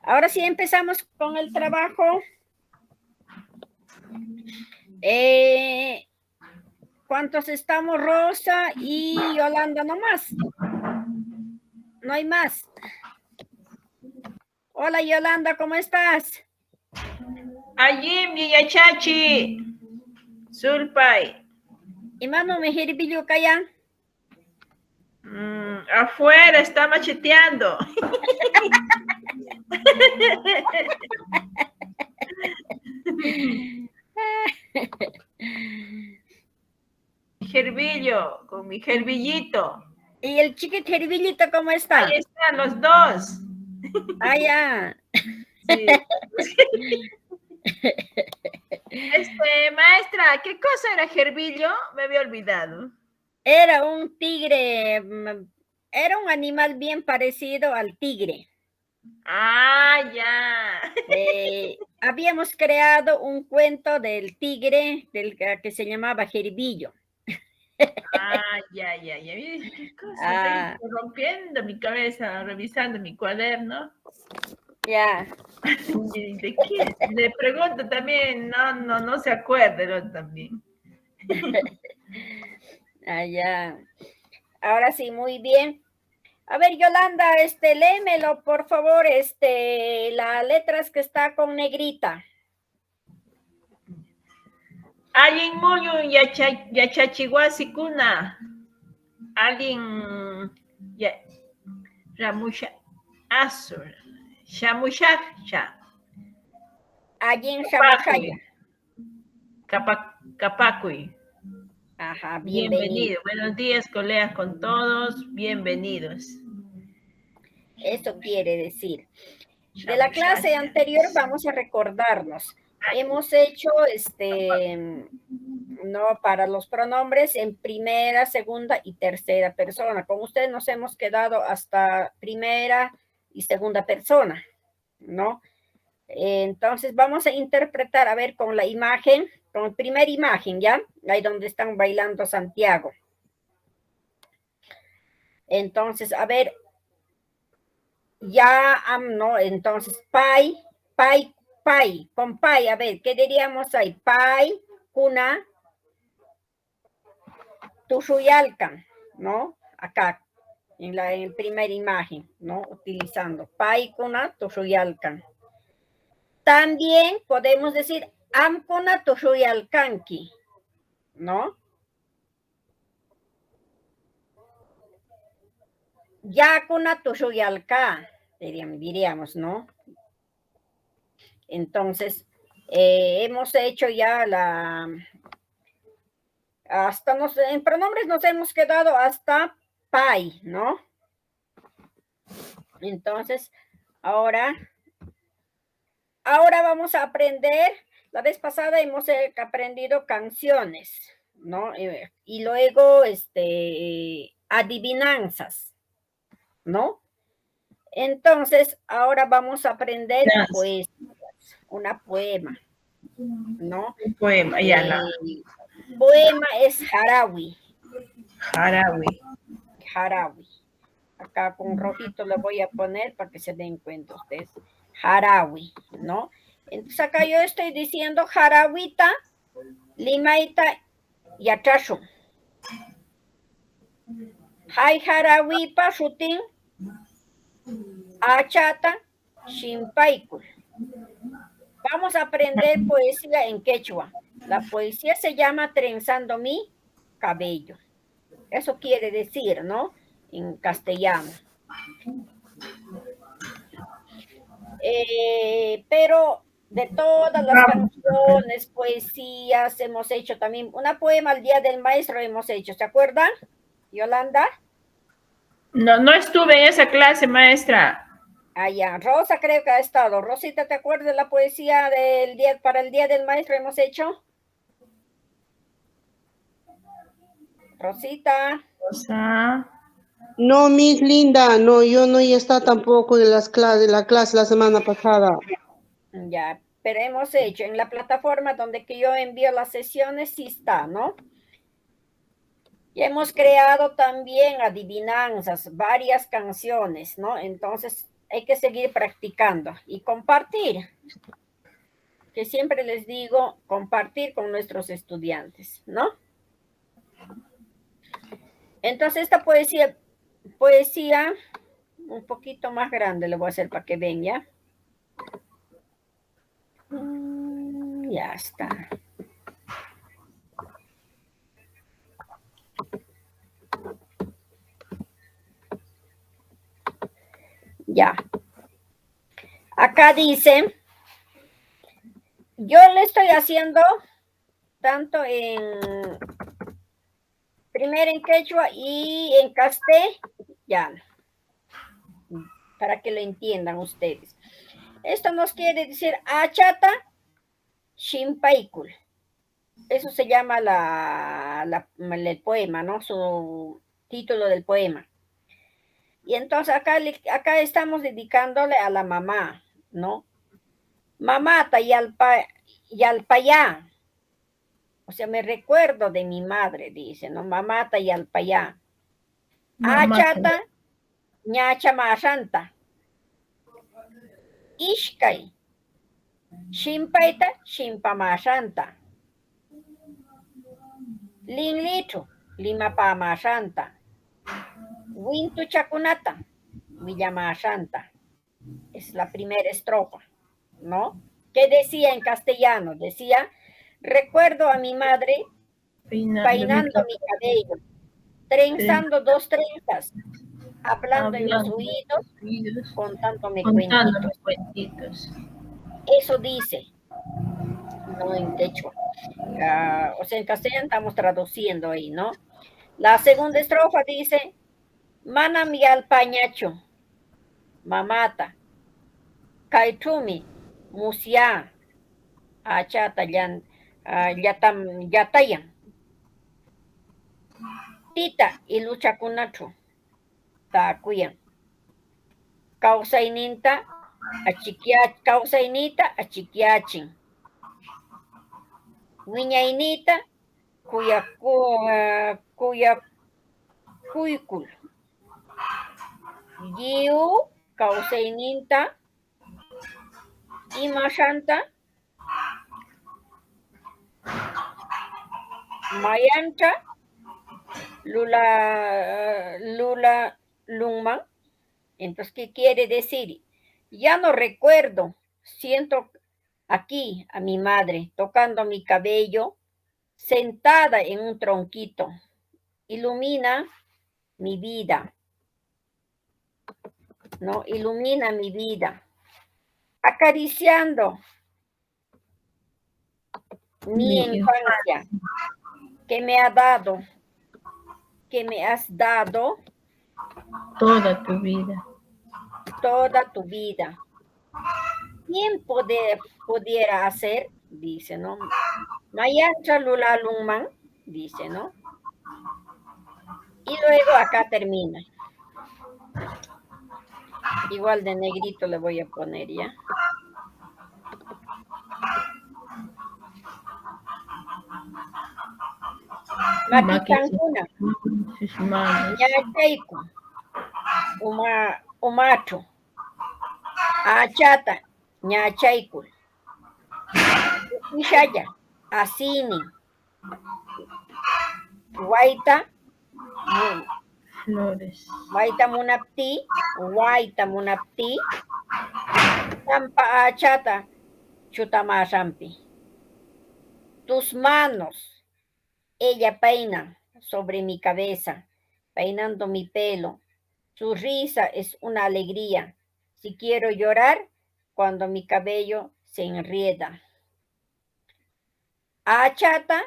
Ahora sí empezamos con el trabajo. ¿Cuántos estamos? Rosa y Yolanda nomás. No hay más. Hola Yolanda, ¿cómo estás? Allí, Yachachi, Sulpay. ¿Y mano me hirbillo kaya? Afuera está macheteando. Gerbillo, con mi gerbillito. ¿Y el chiquito herbillito cómo Ahí está? están los dos. Ah, ya. Sí. Maestra, ¿qué cosa era gerbillo? Me había olvidado. Era un tigre, era un animal bien parecido al tigre. Ah, ya. Habíamos creado un cuento del tigre que se llamaba Jerbillo. Ah, ya. ¿Qué cosa? Estoy Ah, rompiendo mi cabeza, revisando mi cuaderno. ya. ¿De qué? Le pregunto también, no se acuerda ¿no? También. Ah, ya. Ahora sí, muy bien. A ver, Yolanda, léemelo, por favor, las letras que está con negrita. Alguien muyu yachachihuasi kuna. Alguien ya ramusha asur. Shamushaksha. Allí en Kapakui. Shamushaya. Kapakui. Ajá, bienvenido. Bienvenido. Buenos días, colegas con todos. Bienvenidos. Eso quiere decir. De la clase Shamushaksha. anterior vamos a recordarnos. Hemos hecho, no, para los pronombres en primera, segunda y tercera persona. Con ustedes nos hemos quedado hasta primera y segunda persona, ¿no? Entonces vamos a interpretar, a ver, con la imagen, con primera imagen, ¿ya? Ahí donde están bailando Santiago. Entonces, a ver, ya, no, entonces, con pai, a ver, ¿qué diríamos ahí? Pai, cuna, tushuyalcan, ¿no? Acá, en la primera imagen, ¿no? Utilizando pai, cuna, tushuyalcan. También podemos decir amcuna, tushuyalcanqui, ¿no? Yacuna, tushuyalca, diríamos, ¿no? Entonces, hemos hecho ya en pronombres nos hemos quedado hasta pai, ¿no? Entonces, ahora vamos a aprender, la vez pasada hemos aprendido canciones, ¿no? Y luego, adivinanzas, ¿no? Entonces, ahora vamos a aprender, pues, una poema, ¿no? Un poema, ya la. Poema es Harawi. Harawi. Harawi. Acá con rojito le voy a poner para que se den cuenta ustedes. Harawi, ¿no? Entonces acá yo estoy diciendo Harawita, Limaita y Atrashu. Hay Harawipa, Shutin, Achata, Shimpaikul. Vamos a aprender poesía en quechua. La poesía se llama Trenzando mi cabello. Eso quiere decir, ¿no? En castellano. Pero de todas las canciones, poesías, hemos hecho también una poema al Día del Maestro, hemos hecho, ¿se acuerdan, Yolanda? No estuve en esa clase, maestra. Allá, Rosa creo que ha estado. Rosita, ¿te acuerdas de la poesía del día, para el Día del Maestro hemos hecho? Rosita. Rosa. No, Miss Linda, no, yo no ya está tampoco de la clase la semana pasada. Ya, pero hemos hecho en la plataforma donde que yo envío las sesiones, sí está, ¿no? Y hemos creado también adivinanzas, varias canciones, ¿no? Entonces, hay que seguir practicando y compartir, que siempre les digo, compartir con nuestros estudiantes, ¿no? Entonces esta poesía un poquito más grande le voy a hacer para que ven, ¿ya? Ya está. Ya. Acá dice, yo le estoy haciendo tanto primero en quechua y en castellano, para que lo entiendan ustedes. Esto nos quiere decir achata shimpaikul. Eso se llama el poema, ¿no? Su título del poema. Y entonces acá estamos dedicándole a la mamá, ¿no? Mamata yalpayá. O sea, me recuerdo de mi madre, dice, ¿no? Mamata yalpayá. Achata ñacha maranta. Ishkay. Shimpaita shimpamaranta. Linlichu limapamaranta. Wintu chakunata villamaranta. Es la primera estrofa, ¿no? ¿Qué decía en castellano? Decía, recuerdo a mi madre peinando mi cabello, trenzando 2 trenzas, hablando en los oídos, contándome cuentitos. Eso dice, no en quechua. O sea, en castellano estamos traduciendo ahí, ¿no? La segunda estrofa dice, manam yalpañacho, mamata, kaitumi, musya, achata yatayan. Tita y lucha kunacho, takuyan. Kausaininta, kausainita achikiachin. Wiñainita, kuykul. Giu, kausaininta, imashanta, mayancha, lula lungman. Entonces, ¿qué quiere decir? Ya no recuerdo, siento aquí a mi madre tocando mi cabello, sentada en un tronquito, ilumina mi vida, ¿no? Ilumina mi vida, acariciando mi infancia, que me ha dado, que me has dado toda tu vida. Toda tu vida. ¿Quién pudiera hacer? Dice, ¿no? Mayancha Lula Lungman, dice, ¿no? Y luego acá termina. Igual de negrito le voy a poner ya. Matitankuna, ñachayku, umacho, achata, ñachaykul, ishaya, asini, waita, flores, waita munapti, tampa achata, chutamarrampi. Tus manos, ella peina sobre mi cabeza, peinando mi pelo. Su risa es una alegría. Si quiero llorar, cuando mi cabello se enrieda. Achata,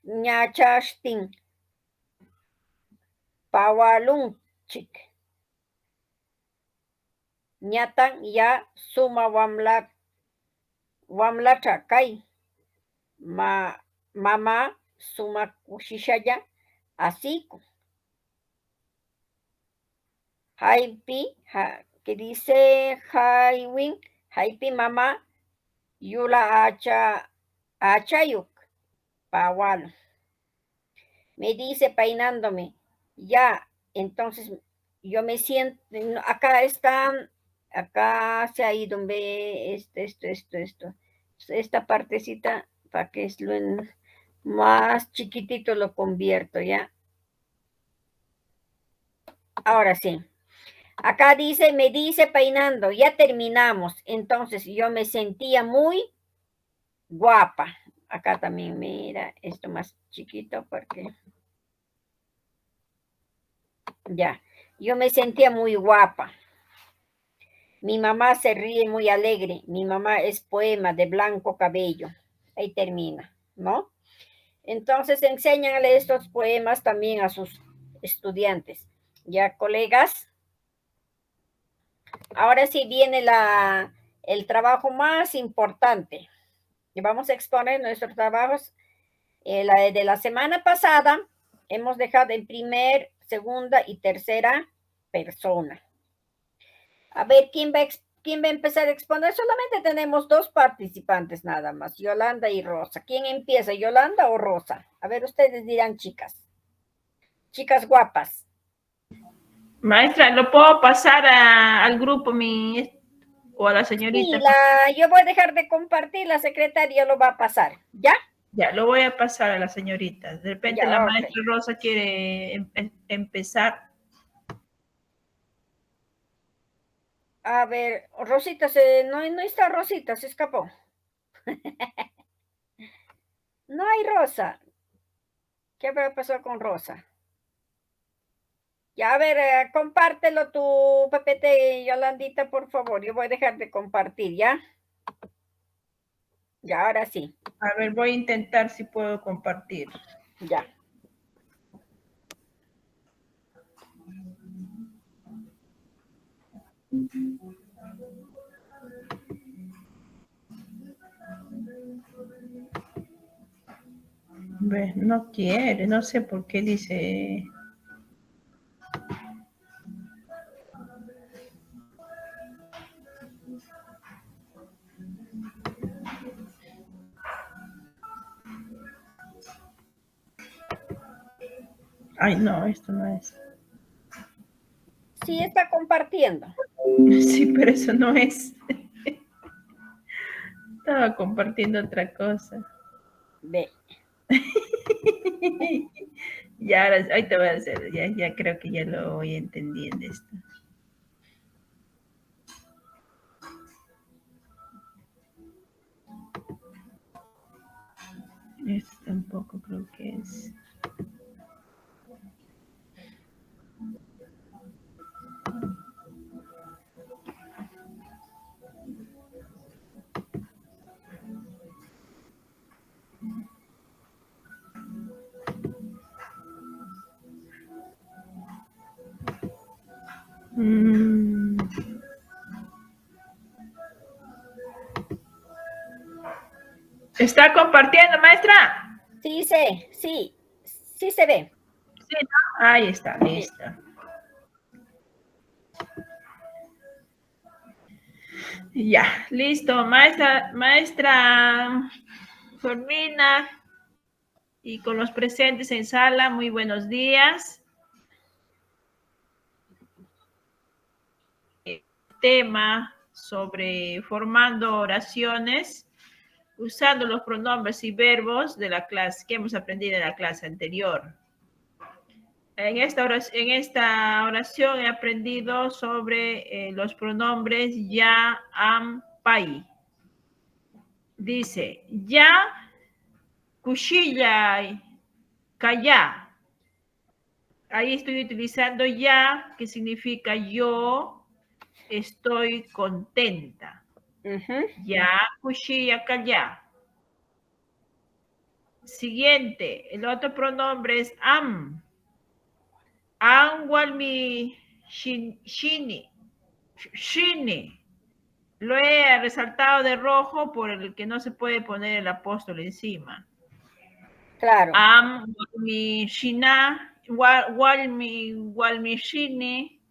ñachashtin, pawalunchik. Ñatan ya suma wamlacha kay. Mamá suma kushishaya asiku. Haipi, que dice Haipi mamá, yula achayuk, pawal. Me dice peinándome, ya, entonces yo me siento, acá está, acá se ha ido, ve, esto. Esta partecita, para que es lo más chiquitito lo convierto, ¿ya? Ahora sí. Acá dice, me dice peinando, ya terminamos. Entonces yo me sentía muy guapa. Acá también, mira, esto más chiquito porque ya, yo me sentía muy guapa. Mi mamá se ríe muy alegre. Mi mamá es poema de blanco cabello. Ahí termina, ¿no? Entonces enséñanle estos poemas también a sus estudiantes. Ya, colegas. Ahora sí viene el trabajo más importante. Y vamos a exponer nuestros trabajos. La de la semana pasada hemos dejado en primer, segunda y tercera persona. A ver, ¿quién va a empezar a exponer? Solamente tenemos dos participantes nada más, Yolanda y Rosa. ¿Quién empieza, Yolanda o Rosa? A ver, ustedes dirán, chicas. Chicas guapas. Maestra, ¿lo puedo pasar al grupo o a la señorita? Sí, yo voy a dejar de compartir, la secretaria lo va a pasar, ¿ya? Ya, lo voy a pasar a la señorita. De repente la Ya, ok. maestra Rosa quiere empezar. A ver, Rosita, no está Rosita, se escapó. No hay Rosa. ¿Qué habrá pasado con Rosa? Ya, a ver, compártelo tu PPT, Yolandita, por favor. Yo voy a dejar de compartir, ¿ya? Ya, ahora sí. A ver, voy a intentar si puedo compartir. Ya. No quiere, no sé por qué dice. Ay, no, esto no es. Sí, está compartiendo. Sí, pero eso no es. Estaba compartiendo otra cosa. Ve. Ya, ahí te voy a hacer, ya creo que ya lo voy entendiendo esto. Esto tampoco creo que es. ¿Está compartiendo, maestra? Sí se ve. Sí, ¿no? Ahí está, listo. Ya, listo, maestra Fermina y con los presentes en sala, muy buenos días. Tema sobre formando oraciones usando los pronombres y verbos de la clase que hemos aprendido en la clase anterior. En esta oración he aprendido sobre los pronombres ya, am, pai. Dice, ya, kushilla, kaya. Ahí estoy utilizando ya, que significa yo estoy contenta. Ya, kushilla, kaya. Siguiente, el otro pronombre es am. Walmi shini. Lo he resaltado de rojo por el que no se puede poner el apóstol encima. Claro. Walmi shina, walmi shini,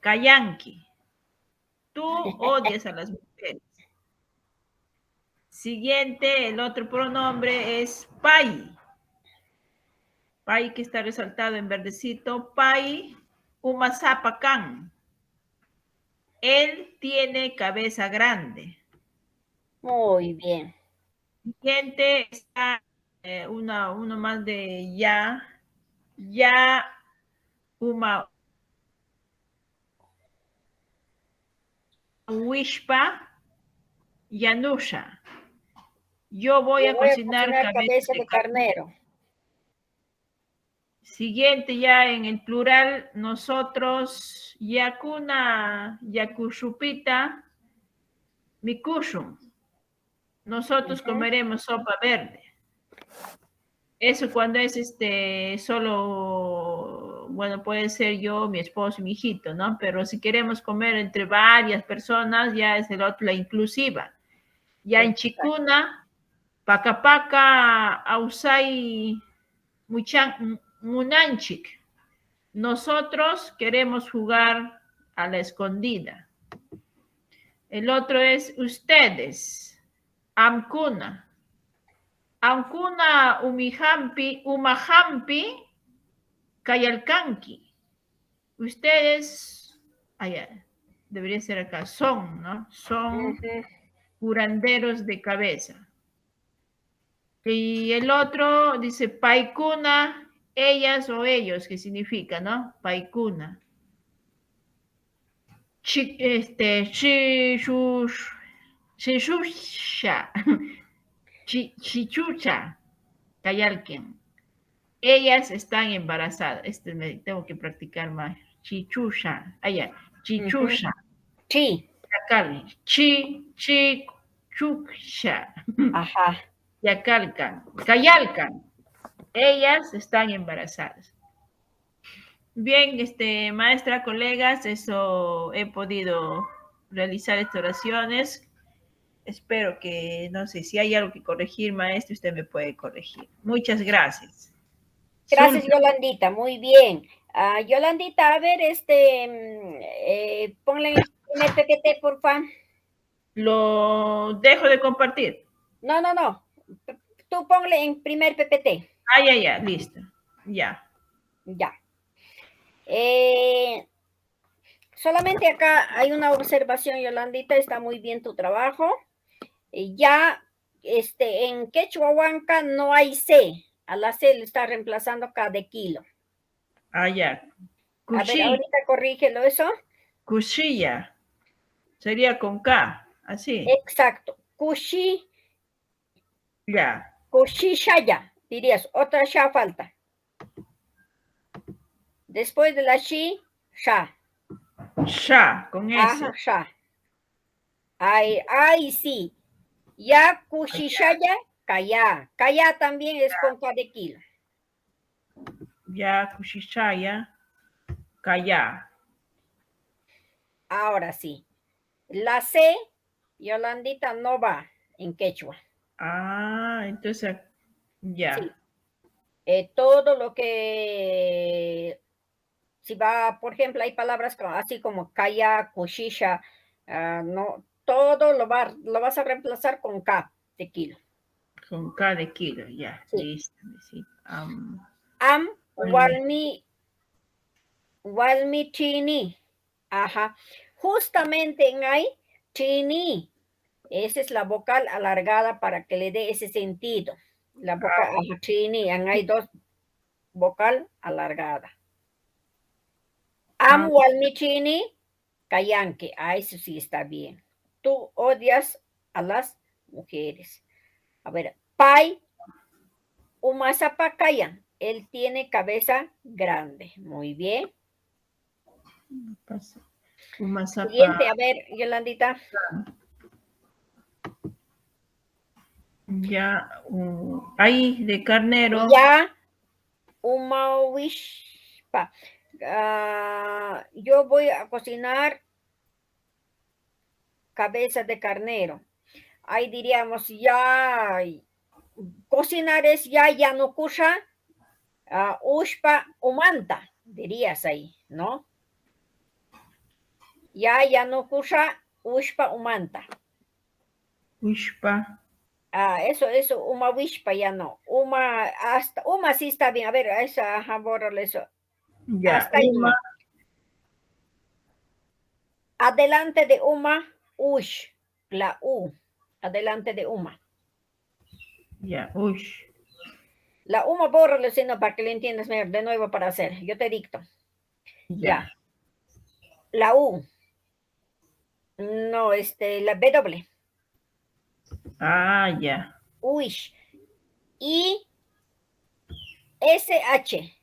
kayanki. Tú odias a las mujeres. Siguiente, el otro pronombre es pai. Pai que está resaltado en verdecito. Pai Umazapacan. Él tiene cabeza grande. Muy bien. Siguiente está uno más de ya. Ya uma wishpa yanusha. Yo voy Yo a voy a cocinar cocinar cabeza de carnero. Siguiente ya en el plural, nosotros yakuna yakushupita mikushum. Nosotros comeremos sopa verde. Eso cuando es solo, bueno, puede ser yo, mi esposo y mi hijito, ¿no? Pero si queremos comer entre varias personas, ya es la inclusiva. Ya en chikuna, paca paca, ausai, munanchik. Nosotros queremos jugar a la escondida. El otro es ustedes, amkuna. Amkuna umajampi, kayalkanki. Ustedes, allá, debería ser acá, son, ¿no? Son curanderos de cabeza. Y el otro dice paikuna, ellas o ellos, que significa, ¿no? Paikuna. Chichucha, chichucha, kayalken. Ellas están embarazadas. Me tengo que practicar más. Chichucha. Allá. Chichucha. Sí. Chichucha. Ajá. Yacalcan. Cayalcan. Ellas están embarazadas. Bien, maestra, colegas, eso he podido realizar estas oraciones. Espero que, no sé, si hay algo que corregir, maestro, usted me puede corregir. Muchas gracias. Gracias, Yolandita, muy bien. Yolandita, a ver, ponle en el primer PPT, por favor. Lo dejo de compartir. No. Tú ponle en primer PPT. Ya, listo. Ya. Solamente acá hay una observación, Yolandita, está muy bien tu trabajo. Ya, en quechua huanca no hay C. A la C le está reemplazando K de kilo. Ya. A ver, ahorita corrígelo eso. Cuchilla. Sería con K, así. Exacto. Cushi. Ya. Cuchishaya, dirías. Otra sha falta. Después de la shi, sha. Sha, con S. Ajá, sha. Ay, sí. Ya cuchishaya, kaya. Kaya también es con K de kilo. Ya, cuchishaya, kaya. Ahora sí. La C, Yolandita, no va en quechua. Entonces, ya. Sí. Todo lo que, si va, por ejemplo, hay palabras así como kaya, kushisha, no, todo lo vas a reemplazar con K de kilo. Con K de kilo, ya. Sí. Listo. Sí. Walmi, chini. Ajá. Justamente en ahí, chini. Esa es la vocal alargada para que le dé ese sentido. La vocal chini, hay dos vocal alargada. Walmi chini, kayanke. Eso sí está bien. Tú odias a las mujeres. A ver, pai umasapa kayan. Él tiene cabeza grande. Muy bien. Siguiente, a ver, Yolandita. Ya, ahí de carnero. Ya, umawishpa. Yo voy a cocinar cabeza de carnero. Ahí diríamos, ya, cocinar es ya no kusha, ushpa umanta, dirías ahí, ¿no? Ya no kusha, ushpa umanta. Ushpa. Eso, uma wishpa ya no. Uma sí está bien. A ver, esa, bórrale eso. Ya, hasta ahí uma, nomás. Adelante de Uma, ush. La U. Adelante de Uma. Ya, ush. La Uma, bórralo, sino para que lo entiendas mejor. De nuevo para hacer. Yo te dicto. Ya. La U. No, la W. Ah, ya. Uish. Y SH.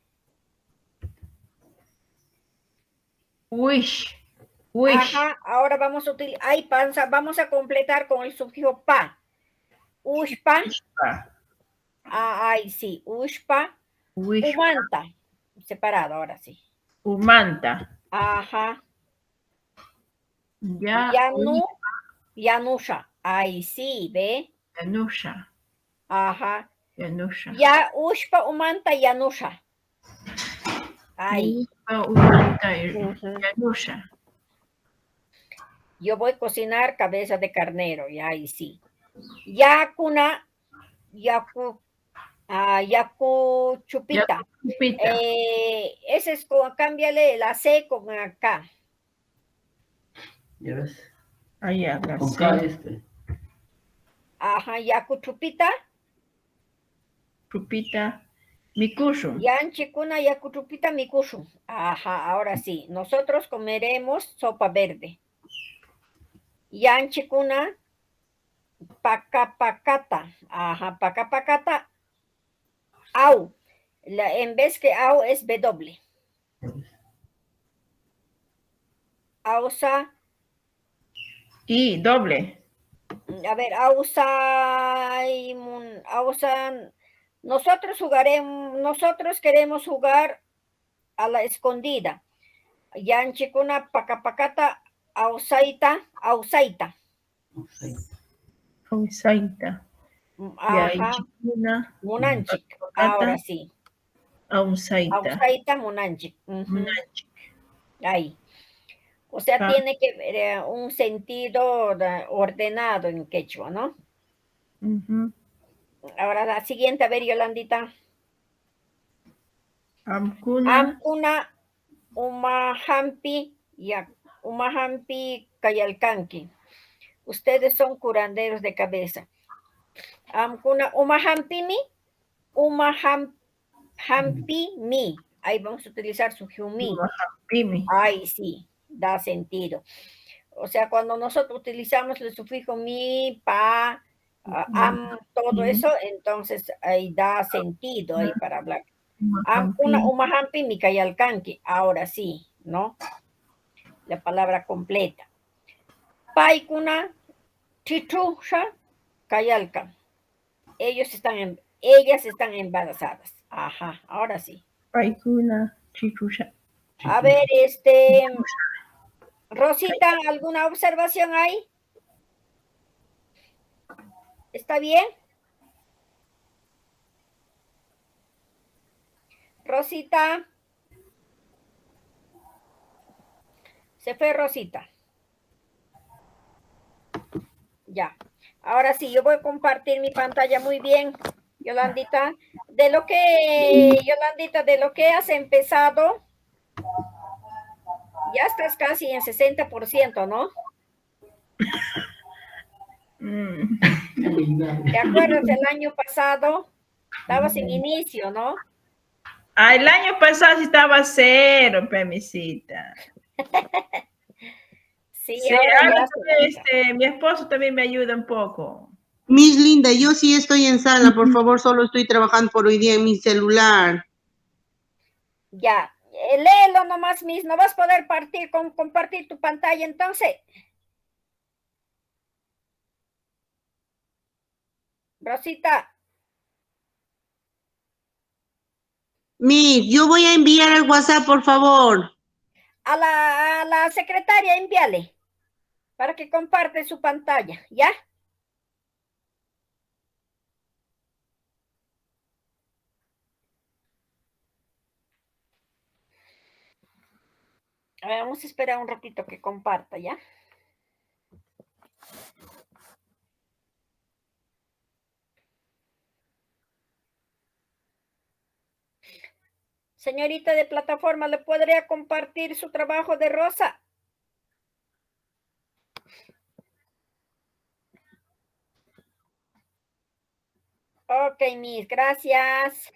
Wish. Wish. Ajá, ahora vamos a utilizar, ahí panza, vamos a completar con el sufijo pa. Ushpa, Wishpa. ahí sí, ushpa, Wishpa. umanta, separado, ahora sí. Umanta. Ajá, Ya. yanu, yanusha, ahí sí, ¿ve? Yanusha. Ajá, Yanusha. ya ushpa, umanta, yanusha. Ahí. Wishpa, umanta, Ujú. yanusha. Yo voy a cocinar cabeza de carnero, y ahí sí. Yakuna, yaku, yaku chupita. Chupita. Ese es como, cámbiale la C con acá. ¿Ya ves? Ahí acá. Con Sí. K este. Ajá, yaku chupita. Chupita. Mikushu. Yanchikuna yaku chupita mikushu. Ajá, ahora sí. Nosotros comeremos sopa verde. Yanchikuna pacapacata. Ajá, pacapacata. Au. En vez que au es W. Ausa. Y doble. A ver, ausa. Ausa. Nosotros queremos jugar a la escondida. Yanchikuna pacapacata ausaita, ausaita. Ausaita. Ajá, Yaichikuna. munanchik. Pacapacata. Ahora sí. Ausaita. Ausaita, munanchik. Ujú. Munanchik. Ahí. O sea, Ah. tiene que un sentido ordenado en quechua, ¿no? Ujú. Ahora la siguiente, a ver, Yolandita. Amkuna. Amkuna umahampi umahampi kayalkanki. Ustedes son curanderos de cabeza. Amkuna umahampimi, umahampimi. Ahí vamos a utilizar su mi. Pimi. Ahí sí, da sentido. O sea, cuando nosotros utilizamos el sufijo mi, pa, am, todo eso, entonces ahí da sentido ahí para hablar. Una umahampi mi kayalkanki, ahora sí, ¿no? La palabra completa. Paikuna chichusha kayalkan. Ellas están embarazadas. Ajá, ahora sí. Paikuna. Chichusha. A ver, Rosita, ¿alguna observación ahí? ¿Está bien? Rosita. Se fue Rosita. Ya. Ahora sí, yo voy a compartir mi pantalla muy bien, Yolandita. Yolandita, de lo que has empezado, ya estás casi en 60%, ¿no? ¿Te acuerdas del año pasado? Estabas en inicio, ¿no? Ah, el año pasado sí estaba cero, permisita. Sí, Sí, ahora ahora ya. también, mi esposo también me ayuda un poco. Miss Linda, yo sí estoy en sala, por favor, solo estoy trabajando por hoy día en mi celular. Ya, léelo nomás mismo, no vas a poder compartir tu pantalla entonces. Rosita. Miss, yo voy a enviar al WhatsApp, por favor. A la secretaria, envíale para que comparte su pantalla, ¿ya? A ver, vamos a esperar un ratito que comparta, ¿ya? Señorita de plataforma, ¿le podría compartir su trabajo de Rosa? Ok, Miss, gracias.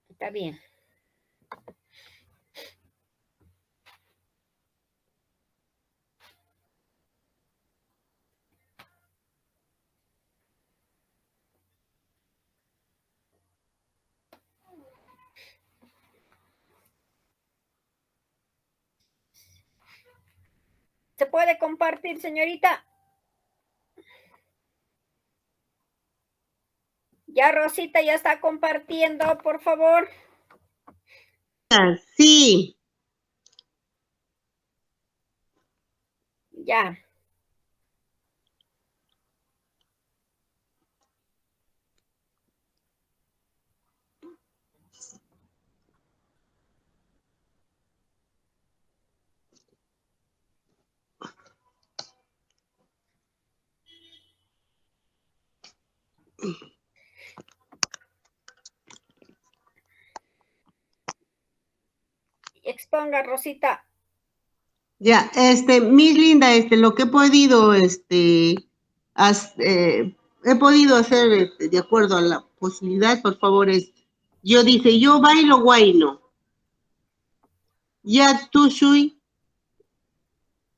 Está bien. ¿Se puede compartir, señorita? Ya Rosita ya está compartiendo, por favor. Sí. Ya. Exponga, Rosita. Ya, Miss Linda, lo que he podido, he podido hacer, de acuerdo a la posibilidad, por favor, yo dice, yo bailo guayno, ya tú soy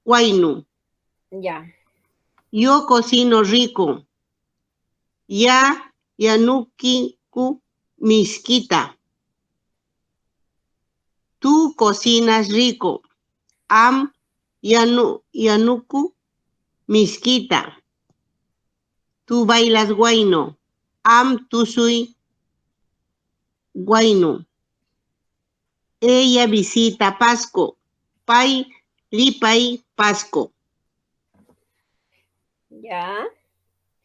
guayno, Ya. yo cocino rico, ya yanukiku misquita, tú cocinas rico, am yanuku misquita, tú bailas guayno, am tú soy guayno. Ella visita Pasco. Pai, Lipai, Pasco. Ya.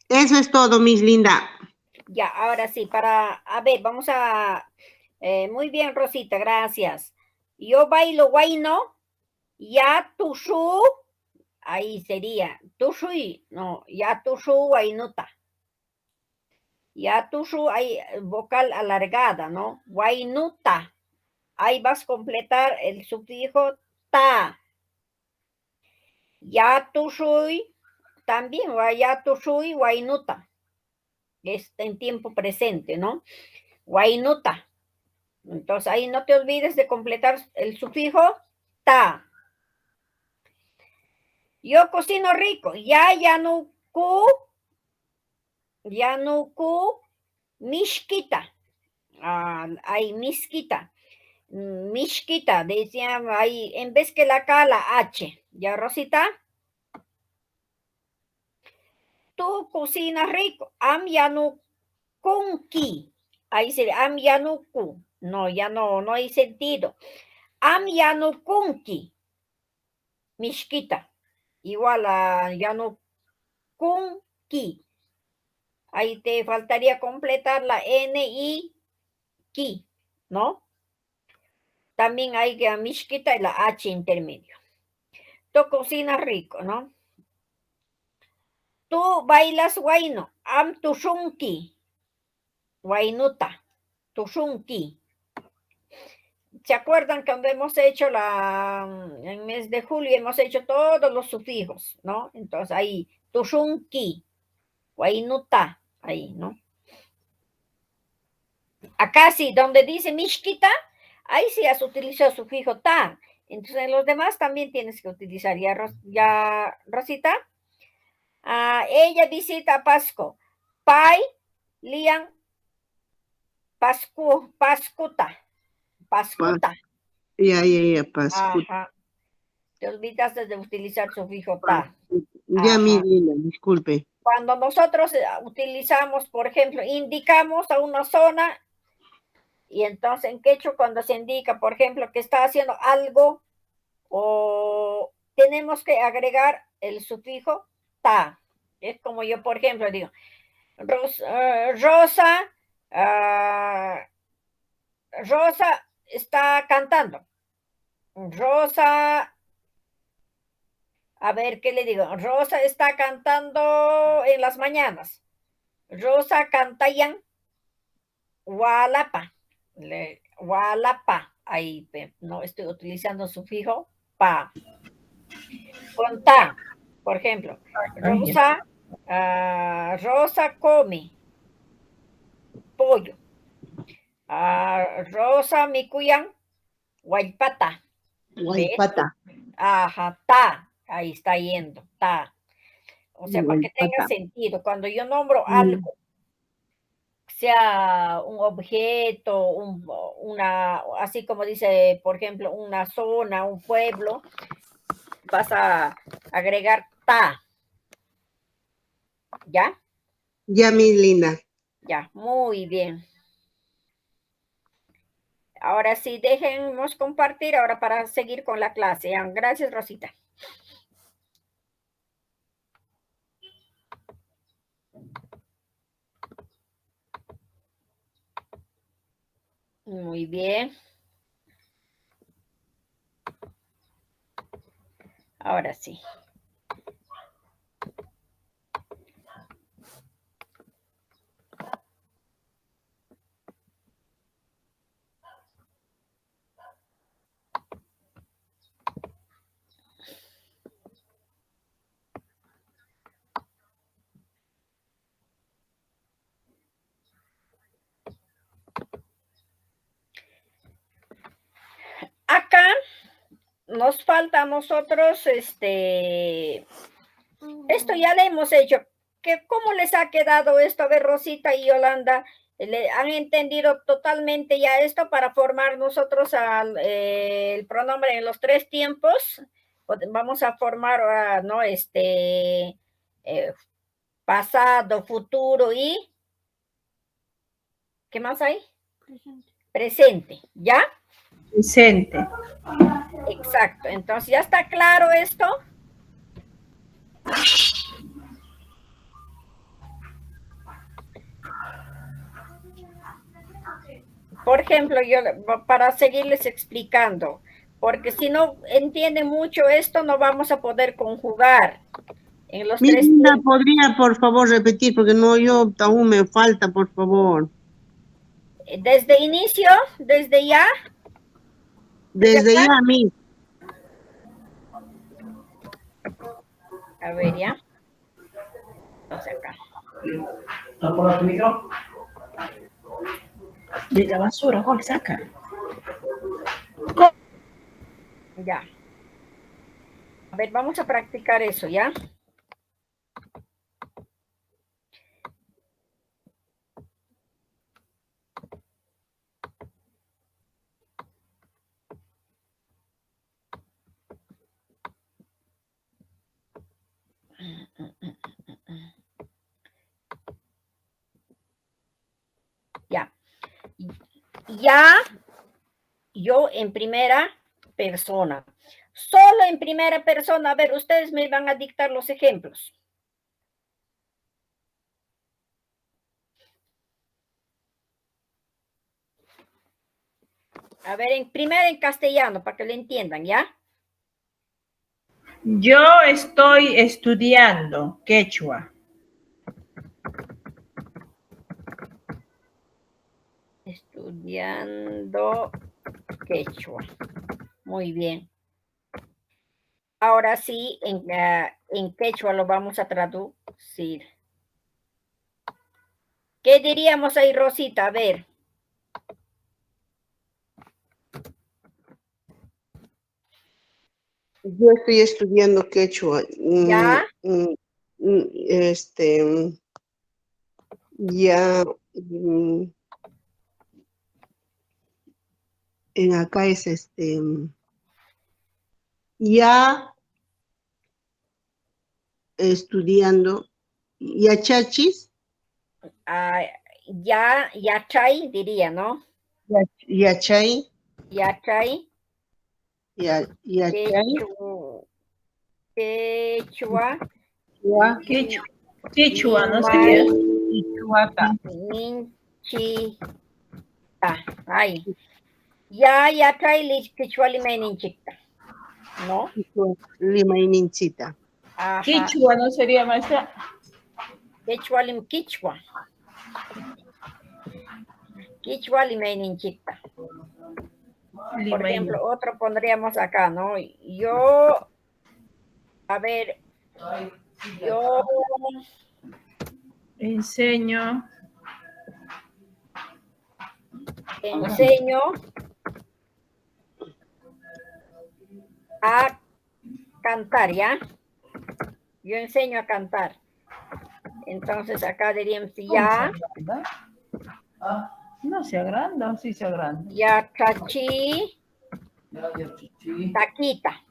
Eso es todo, Miss Linda. Ya, ahora sí, a ver, vamos muy bien, Rosita, gracias. Yo bailo guayno, ya tushu, ahí sería, tushui, no, ya tushu guainuta. Ya tushu, hay vocal alargada, ¿no? Guainuta. Ahí vas a completar el sufijo ta. Ya tushui, también, ya tushui guainuta. Está en tiempo presente, ¿no? Guainuta. Entonces ahí no te olvides de completar el sufijo ta. Yo cocino rico. Ya yanuku, mishkita. Hay misquita. Mishkita, decían ahí, en vez que la K, la H. ¿Ya, Rosita? Tú cocinas rico. Am yanukunki. Ahí sería am yanuku. No, ya no hay sentido. Am yanukunki. Mishkita. Igual a yanukunki. Ahí te faltaría completar la N y ki, ¿no? También hay que a mishkita y la H intermedio. Tú cocinas rico, ¿no? Tú bailas guayno. Am tushunki. Guainuta. Tushunki. ¿Se acuerdan cuando hemos hecho en el mes de julio hemos hecho todos los sufijos, ¿no? Entonces ahí, tushunki, guainuta, ahí, ¿no? Acá sí, donde dice mishkita, ahí sí has utilizado sufijo ta. Entonces en los demás también tienes que utilizar, ya Rosita. Ella visita a Pasco. Pai, lian, pascuta. Pascuta. Ya, Pascu. Ajá. Te olvidaste de utilizar sufijo ta. Ya, Miss Ajá. Linda, disculpe. Cuando nosotros utilizamos, por ejemplo, indicamos a una zona, y entonces en quechua cuando se indica, por ejemplo, que está haciendo algo, o tenemos que agregar el sufijo ta. Es como yo, por ejemplo, digo, Rosa, Rosa está cantando. Rosa, a ver, ¿qué le digo? Rosa está cantando en las mañanas. Rosa cantayan Hualapa. Hualapa. Ahí no estoy utilizando sufijo pa. Con ta, por ejemplo. Rosa, Rosa come pollo. Rosa mikuyan guaypata. Guaypata. Ajá, ta. Ahí está yendo, ta. O sea, para que tenga Guaypata. sentido. Cuando yo nombro algo, sea un objeto, así como dice, por ejemplo, una zona, un pueblo, vas a agregar ta. ¿Ya? Ya, mi linda. Ya, muy bien. Ahora sí, déjenos compartir ahora para seguir con la clase. Gracias, Rosita. Muy bien. Ahora sí. Acá nos falta a nosotros, esto ya le hemos hecho. ¿Cómo les ha quedado esto? A ver, Rosita y Yolanda, ¿han entendido totalmente ya esto para formar nosotros el pronombre en los 3 tiempos? Vamos a formar, ¿no? Pasado, futuro y... ¿Qué más hay? Presente. Presente, ¿ya? Presente. Exacto. Entonces, ¿ya está claro esto? Por ejemplo, yo para seguirles explicando, porque si no entienden mucho esto, no vamos a poder conjugar en los 3 Linda, tiempos. ¿podría por favor repetir? Porque no, yo aún me falta, por favor. Desde inicio, desde ya. Desde ya, mi. A ver, ya. Entonces acá. ¿No por tu micro? De la basura, Jorge, saca. Ya. A ver, vamos a practicar eso, ¿ya? Ya. Ya, yo en primera persona. Solo en primera persona. A ver, ustedes me van a dictar los ejemplos. A ver, primero en castellano, para que lo entiendan, ¿ya? Yo estoy estudiando quechua. Estudiando quechua. Muy bien. Ahora sí, en quechua lo vamos a traducir. ¿Qué diríamos ahí, Rosita? A ver. Yo estoy estudiando quechua. ¿Ya? Ya. En acá es ya estudiando. Ya chachis. Ya, yachay, diría, ¿no? Ya chay. Yachay. Ya chay. Quechua. Quechua. Quechua, ¿no sería? Ninchita. Ay. Ya trae quechua limeninchita. ¿No? Lima y ninchita. Ajá. Quechua, ¿no sería, maestra? Quechua lim quichua. Quichua limenin chicta. Por ejemplo, otro pondríamos acá, ¿no? Yo, a ver, yo enseño a cantar, ¿ya? Yo enseño a cantar. Entonces acá diríamos ya. No se agranda, sí se agranda. Ya chachi. Taquita.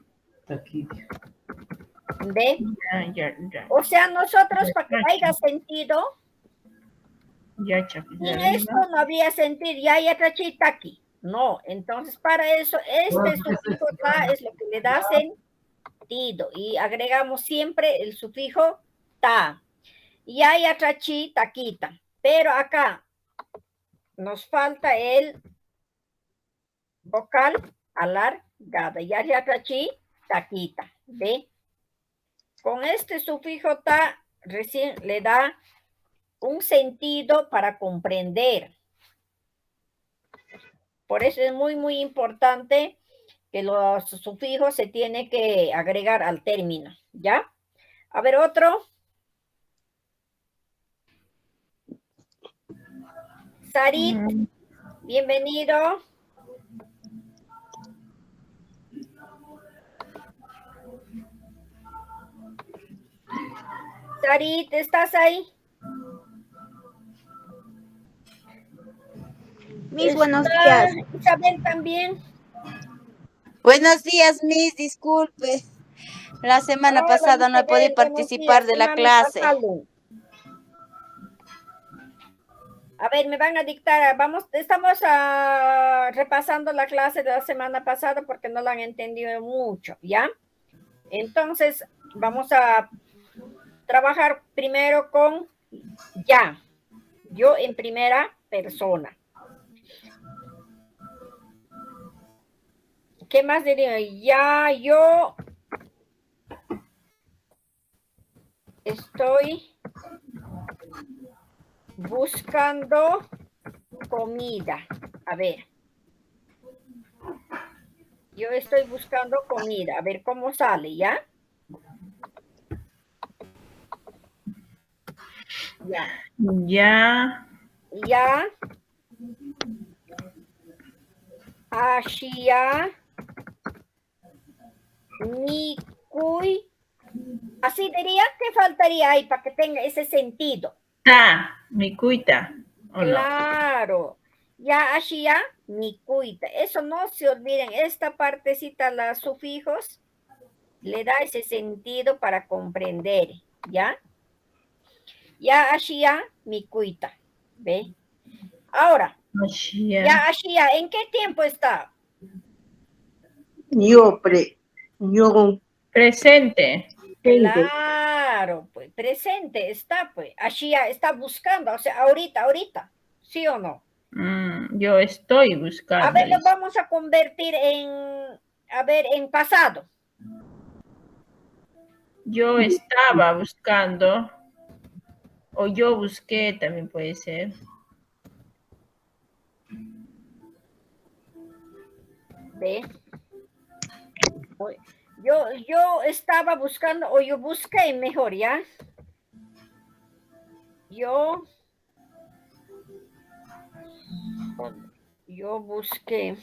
¿Ve? ya. O sea, nosotros para que haya sentido, Ya, chapi, sin esto no había sentido, ya trachita aquí. No, entonces para eso este sufijo ta es lo que le da sentido y agregamos siempre el sufijo ta. Ya trachi taquita, pero acá nos falta el vocal alargada. Ya trachi taquita, ¿ve? Con este sufijo ta recién le da un sentido para comprender. Por eso es muy, muy importante que los sufijos se tienen que agregar al término, ¿ya? A ver, otro. Sarit, bienvenido. Sarit, ¿estás ahí? Miss, buenos días. Isabel también. Buenos días, Miss, disculpe. La semana pasada no he podido participar de la clase. A ver, me van a dictar, estamos repasando la clase de la semana pasada porque no la han entendido mucho, ¿ya? Entonces, vamos a trabajar primero con ya. Yo en primera persona. ¿Qué más diría? Ya, yo estoy buscando comida. A ver. Yo estoy buscando comida. A ver cómo sale, ¿ya? Ya. Ashia. Nikui. Así diría que faltaría ahí para que tenga ese sentido. Mi cuita. Claro. Ya ashia, mi cuita. Eso no se olviden. Esta partecita, los sufijos, le da ese sentido para comprender. ¿Ya? Ya ashia, mi cuita. ¿Ve? Ahora, ya ashia, ¿en qué tiempo está? Yo presente. Claro, pues presente está, pues. Ashia está buscando, o sea, ahorita, ¿sí o no? Yo estoy buscando. A ver, lo vamos a convertir en pasado. Yo estaba buscando, o yo busqué también puede ser. ¿Ve? Yo estaba buscando, o yo busqué mejor, ¿ya? Yo busqué,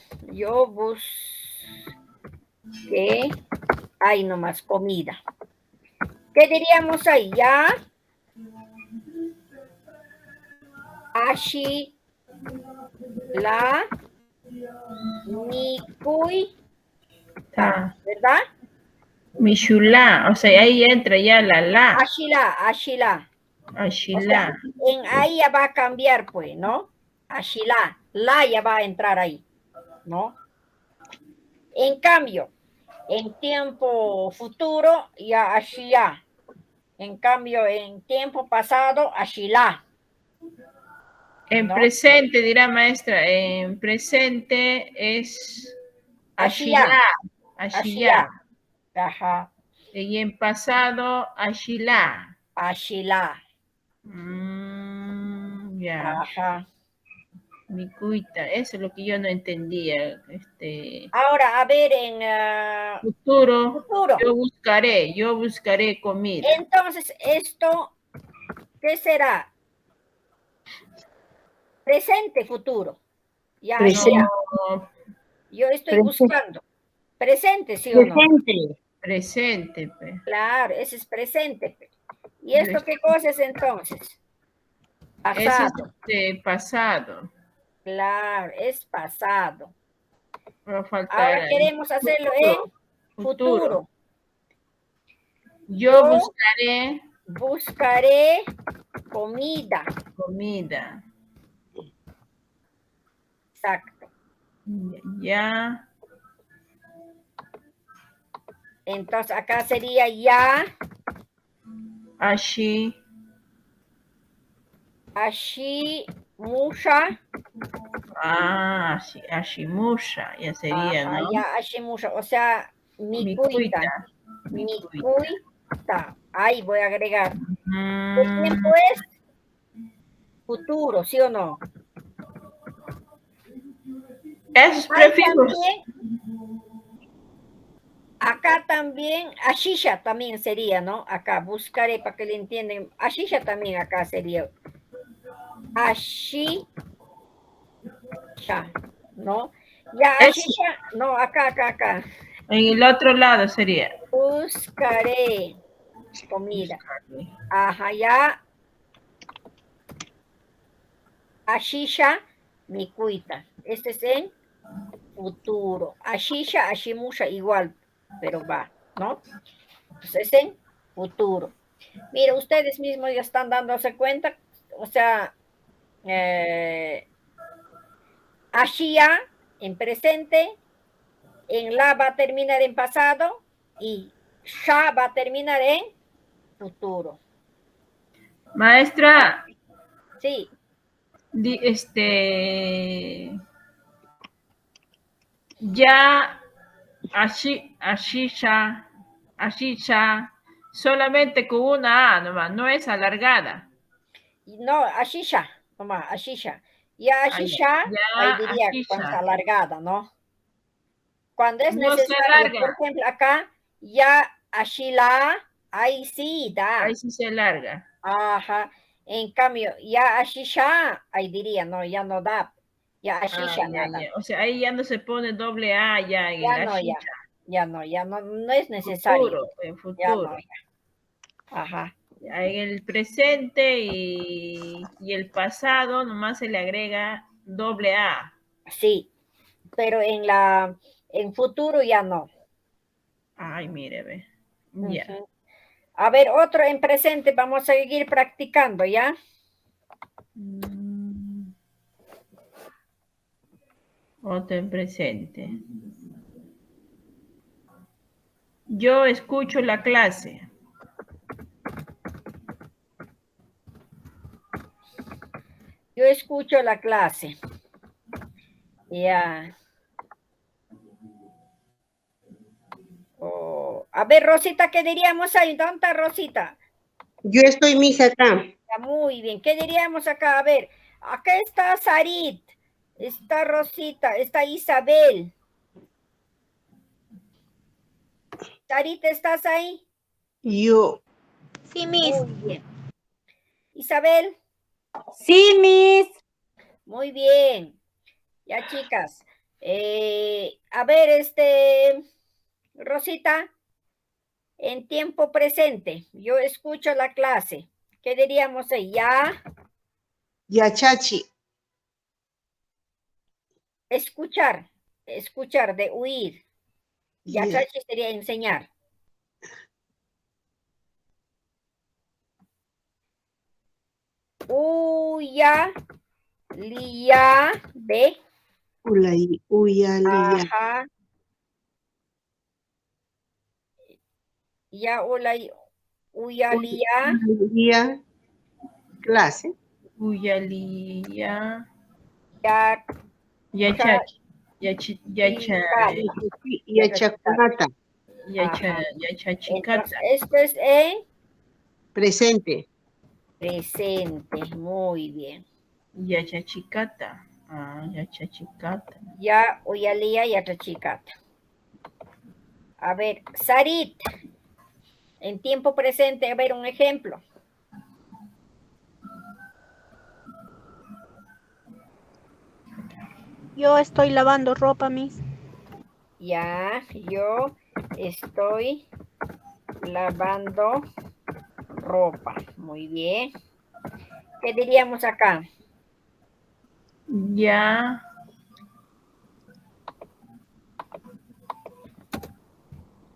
ahí nomás, comida. ¿Qué diríamos ahí? Ya. Ashi, la, nikui, ¿verdad? Mishula, o sea, ahí entra ya la. Ashila. O sea, en ahí ya va a cambiar, pues, ¿no? Ashila, la ya va a entrar ahí, ¿no? En cambio, en tiempo futuro, ya ashia. En cambio, en tiempo pasado, ashila. En presente, dirá maestra, en presente es ashila. Ajá. Y en pasado, ashila. Ashila. Ya. Ajá. Micuita, eso es lo que yo no entendía. Ahora, a ver, en Futuro, futuro. yo buscaré comida. Entonces, esto, ¿qué será? Presente, futuro. Ya, Presente. No, yo estoy Presente. buscando. Presente, ¿sí o no? Presente. presente, pe. Claro, ese es presente. ¿Y esto qué cosa es entonces? Ese es Pasado. pasado. Claro, es pasado. Va a faltar Ahora ahí. queremos hacerlo en futuro. Yo Yo buscaré buscaré comida. comida. Exacto. Ya, Entonces acá sería ya, ashi, ashimusha. ashimusha, ya sería, Ajá, ¿no? ya ashimusha. O sea, Micuita. mikuita. Ahí voy a agregar. ¿Qué Mm, tiempo es? Futuro, ¿sí o no? esos Ahí prefijos. también, acá también, ashisha también sería, ¿no? Acá buscaré para que le entiendan. Ashisha también acá sería. Ashisha, ¿no? Ya, Es, ashisha, no, acá. en el otro lado sería. Buscaré comida. Ajá, ya. Ashisha, mikuita. Este es en futuro. Ashisha, ashimusha, igual, pero va, ¿no? Entonces es en futuro. Mira, ustedes mismos ya están dándose cuenta, o sea, Ashia en presente, en la va a terminar en pasado y Sha va a terminar en futuro. Maestra, Sí, ya ashisha, solamente con una A nomás, no es alargada. no, Ashisha, nomás, Ashisha. Y Ashisha, ahí Ya diría cuando está ashisha. alargada, ¿no? Cuando es No se necesario, por alarga, ejemplo, acá, ya Ashila, ahí sí da. ahí sí se alarga. Ajá. En cambio, ya Ashisha, ahí diría, no, ya no da. Ya Ashisha nada. Ya. O sea, ahí ya no se pone doble A ya en el Ya no, ashisha. ya no, no es necesario. En Ya no, futuro. ya. Ajá. Ya en el presente y el pasado nomás se le agrega doble A. Sí, pero en futuro ya no. Ay, mire, ve. Ya. Ujú. A ver, otro en presente, vamos a seguir practicando, ¿ya? Otro en presente. Yo escucho la clase. Yo escucho la clase. Ya. Oh, a ver, Rosita, ¿qué diríamos ahí? ¿Dónde está Rosita? Yo estoy misa acá. Ya, muy bien. ¿Qué diríamos acá? A ver, acá está Sarit, está Rosita, está Isabel. Sarit, ¿estás ahí? Yo. Sí, Miss. Muy bien. Isabel, Sí, Miss. muy bien. Ya, chicas. A ver, Rosita, en tiempo presente, yo escucho la clase. ¿Qué diríamos ahí? Ya, Yachachi. escuchar, de oír. Ya, Ya. sería enseñar. Uya, liya, de. Ulay. Uyaliya. Ajá. Ya, uya, liya. Uyaliya. Clase. Uyalía. Ya, Yachachi. Yachakunata. ajá. Yachachicata. Entonces, esto es en Presente. presente. Muy bien. Yachachicata. Yachachikata. Ya Uyalía Yachachikata. A ver, Sarit. En tiempo presente, a ver un ejemplo. Yo estoy lavando ropa, Miss. Ya, yo estoy lavando ropa. Muy bien. ¿Qué diríamos acá? Ya.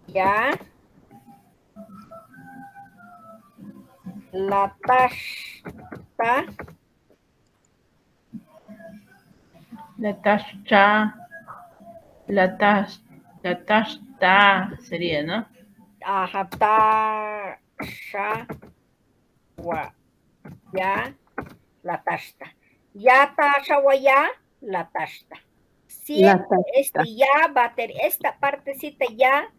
Ya. La tashta. La tashta sería, ¿no? Ajá, tasha. Ya. La tashta. Ya tasha ya. La tashta. Siempre ya va a tener, esta partecita ya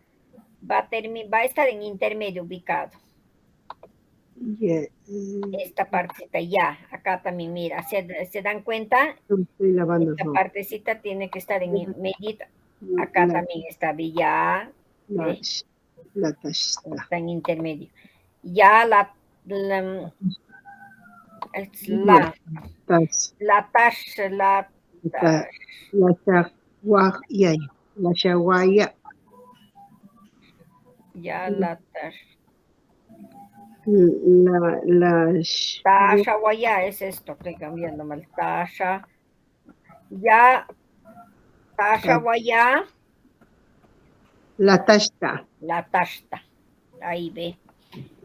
va a estar en intermedio ubicado. Esta partecita ya, acá también, mira, ¿se dan cuenta? Estoy lavando Esta ropa. partecita tiene que estar en medida. Acá también está ya, La tashta. está en intermedio. Ya la shaguaya. Ya la tash. Tasha guaya es esto, estoy cambiando mal. Tasha. Ya. Tasha guaya. La tashta. La tashta. Ahí ve.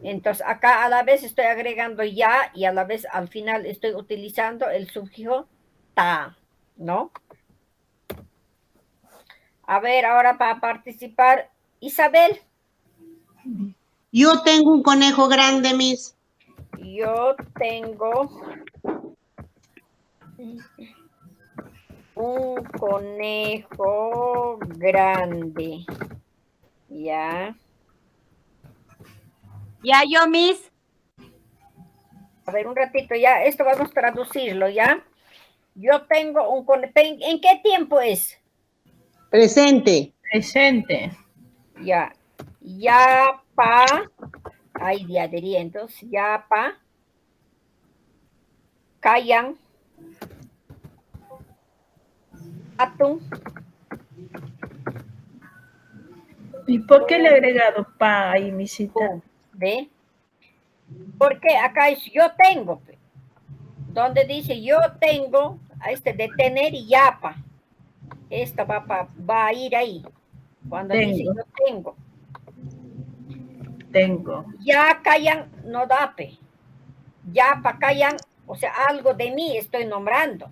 Entonces acá a la vez estoy agregando ya y a la vez al final estoy utilizando el sufijo ta, ¿no? A ver, ahora para participar, Isabel. Yo tengo un conejo grande, Miss. Yo tengo un conejo grande. Ya. Ya yo, Miss. A ver, un ratito, ya. Esto vamos a traducirlo, ¿ya? Yo tengo un conejo. ¿En qué tiempo es? Presente. Presente. Ya. Ya pa. Ahí ya diría entonces. Ya pa. Kayan. Atún. ¿Y por qué le he agregado pa ahí, misita? ¿Ve? Porque acá es yo tengo. Donde dice yo tengo, a de tener y yapa. Esta va a ir ahí. Cuando dice yo tengo. Tengo. Ya callan, no dape. Ya pa callan, o sea, algo de mí estoy nombrando.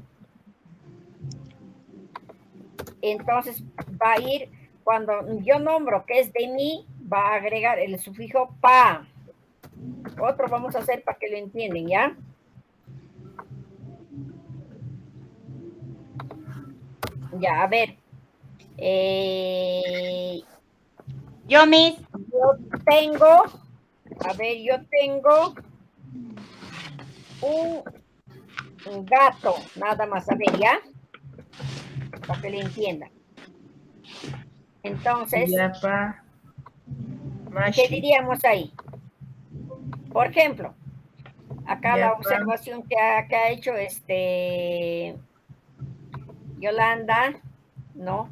Entonces va a ir, cuando yo nombro que es de mí, va a agregar el sufijo pa. Otro vamos a hacer para que lo entiendan, ¿ya? Ya, a ver. Yo, Miss. Yo tengo, un gato, nada más, a ver, ¿ya? Para que lo entiendan. Entonces, Yapa. ¿qué diríamos ahí? Por ejemplo, acá la Yapa. observación que ha hecho Yolanda, ¿no?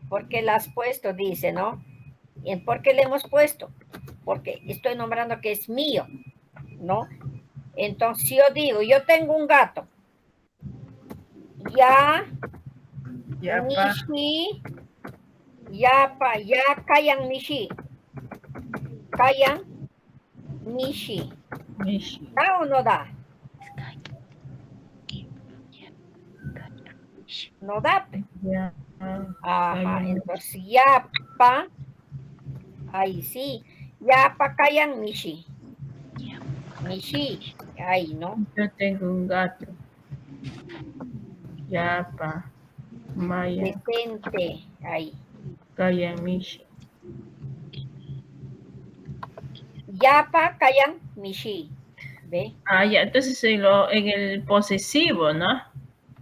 ¿Por qué la has puesto? Dice, ¿no? ¿Por qué le hemos puesto? Porque estoy nombrando que es mío, ¿no? Entonces, si yo digo, yo tengo un gato, ya, mishi, yapa, ya callan mishi, callan mishi. ¿Da o no da? No da. Ya. Ajá, entonces yapa, ahí sí, yapa callan mishi. Mishi, ahí, ¿no? Yo tengo un gato. Yapa. Maya. Presente, ahí. Kaya Mishi. Yapa callan mishi. ¿Ve? Ah, ya, entonces en el posesivo, ¿no?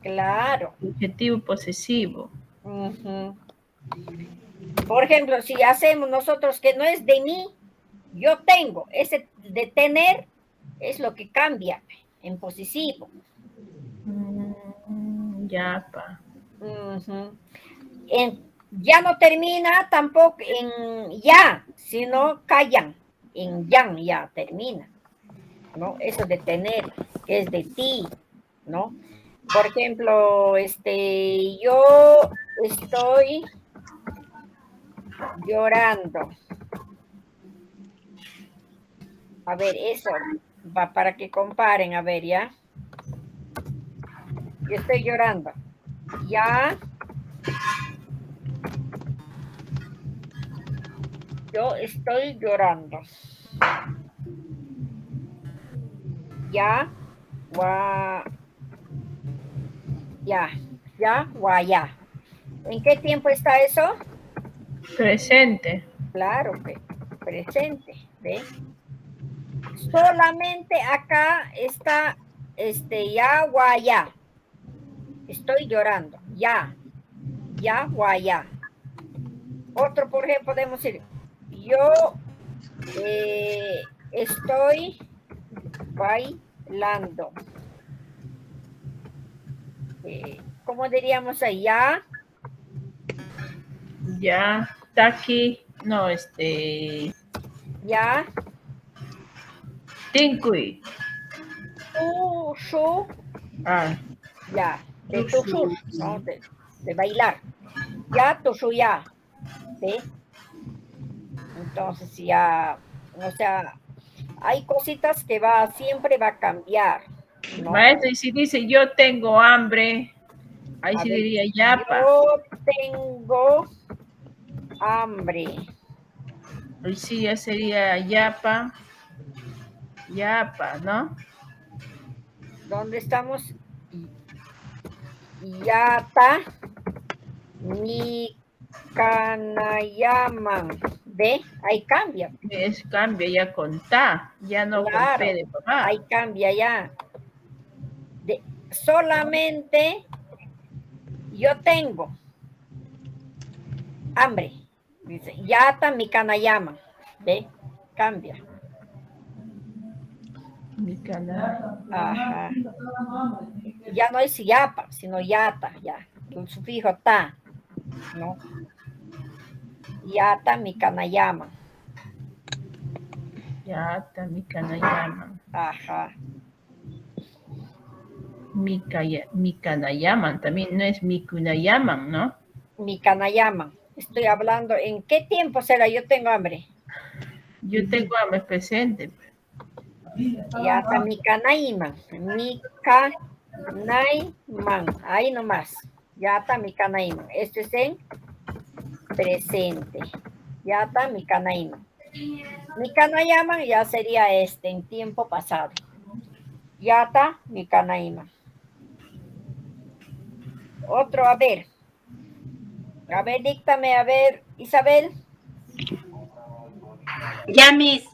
Claro. Adjetivo posesivo. Ujú. Por ejemplo, si hacemos nosotros que no es de mí, yo tengo, ese de tener es lo que cambia en posesivo. Yapa. Ujú. Ya no termina tampoco en ya, sino callan. En yan ya termina, ¿no? Eso de tener, que es de ti, ¿no? Por ejemplo, yo estoy llorando. A ver, eso va para que comparen, a ver, ¿ya? Yo estoy llorando. Ya. Yo estoy llorando. Ya. Ya. ¿En qué tiempo está eso? Presente. Claro, presente, ¿ve? Solamente acá está, ya. Estoy llorando. Ya. Otro, por ejemplo, podemos decir, yo estoy bailando. ¿Cómo diríamos ahí? Ya. Ya. Taki. No, Ya. Tinkui. Tushu. Ah. Ya. De tushur, ¿no? De bailar. Ya, tushu, ya. ¿Sí? Entonces ya, o sea, hay cositas que siempre va a cambiar, ¿no? Maestro, y si dice yo tengo hambre, ahí A sí ver, diría yapa. yo tengo hambre. Ahí sí ya sería yapa. Yapa, ¿no? ¿Dónde estamos? Yata mi kanayaman. ¿Ve? Ahí cambia. Es cambia ya con ta, ya no con Claro, P de papá. ahí cambia ya. Solamente yo tengo hambre. Dice, yata mi kanayaman. ¿Ve? Cambia. Mi canal. Ajá. Ya no es yapa, sino yata, ya. El sufijo ta, ¿no? Yata mi kanayama. Yata, mi kanayaman. Ajá. Mi kanayaman, también no es mi kunayaman, ¿no? Mi kanayama. Estoy hablando, ¿en qué tiempo será? Yo tengo hambre. Yo tengo hambre presente. Yata mi kanaiman. Mi kanaiman. Ahí nomás. Yata mi kanaiman. Esto es en presente. Yata mi kanaiman. Mi kanayaman ya sería en tiempo pasado. Yata mi kanaima. Otro, a ver. A ver, díctame, a ver, Isabel. Ya, Miss.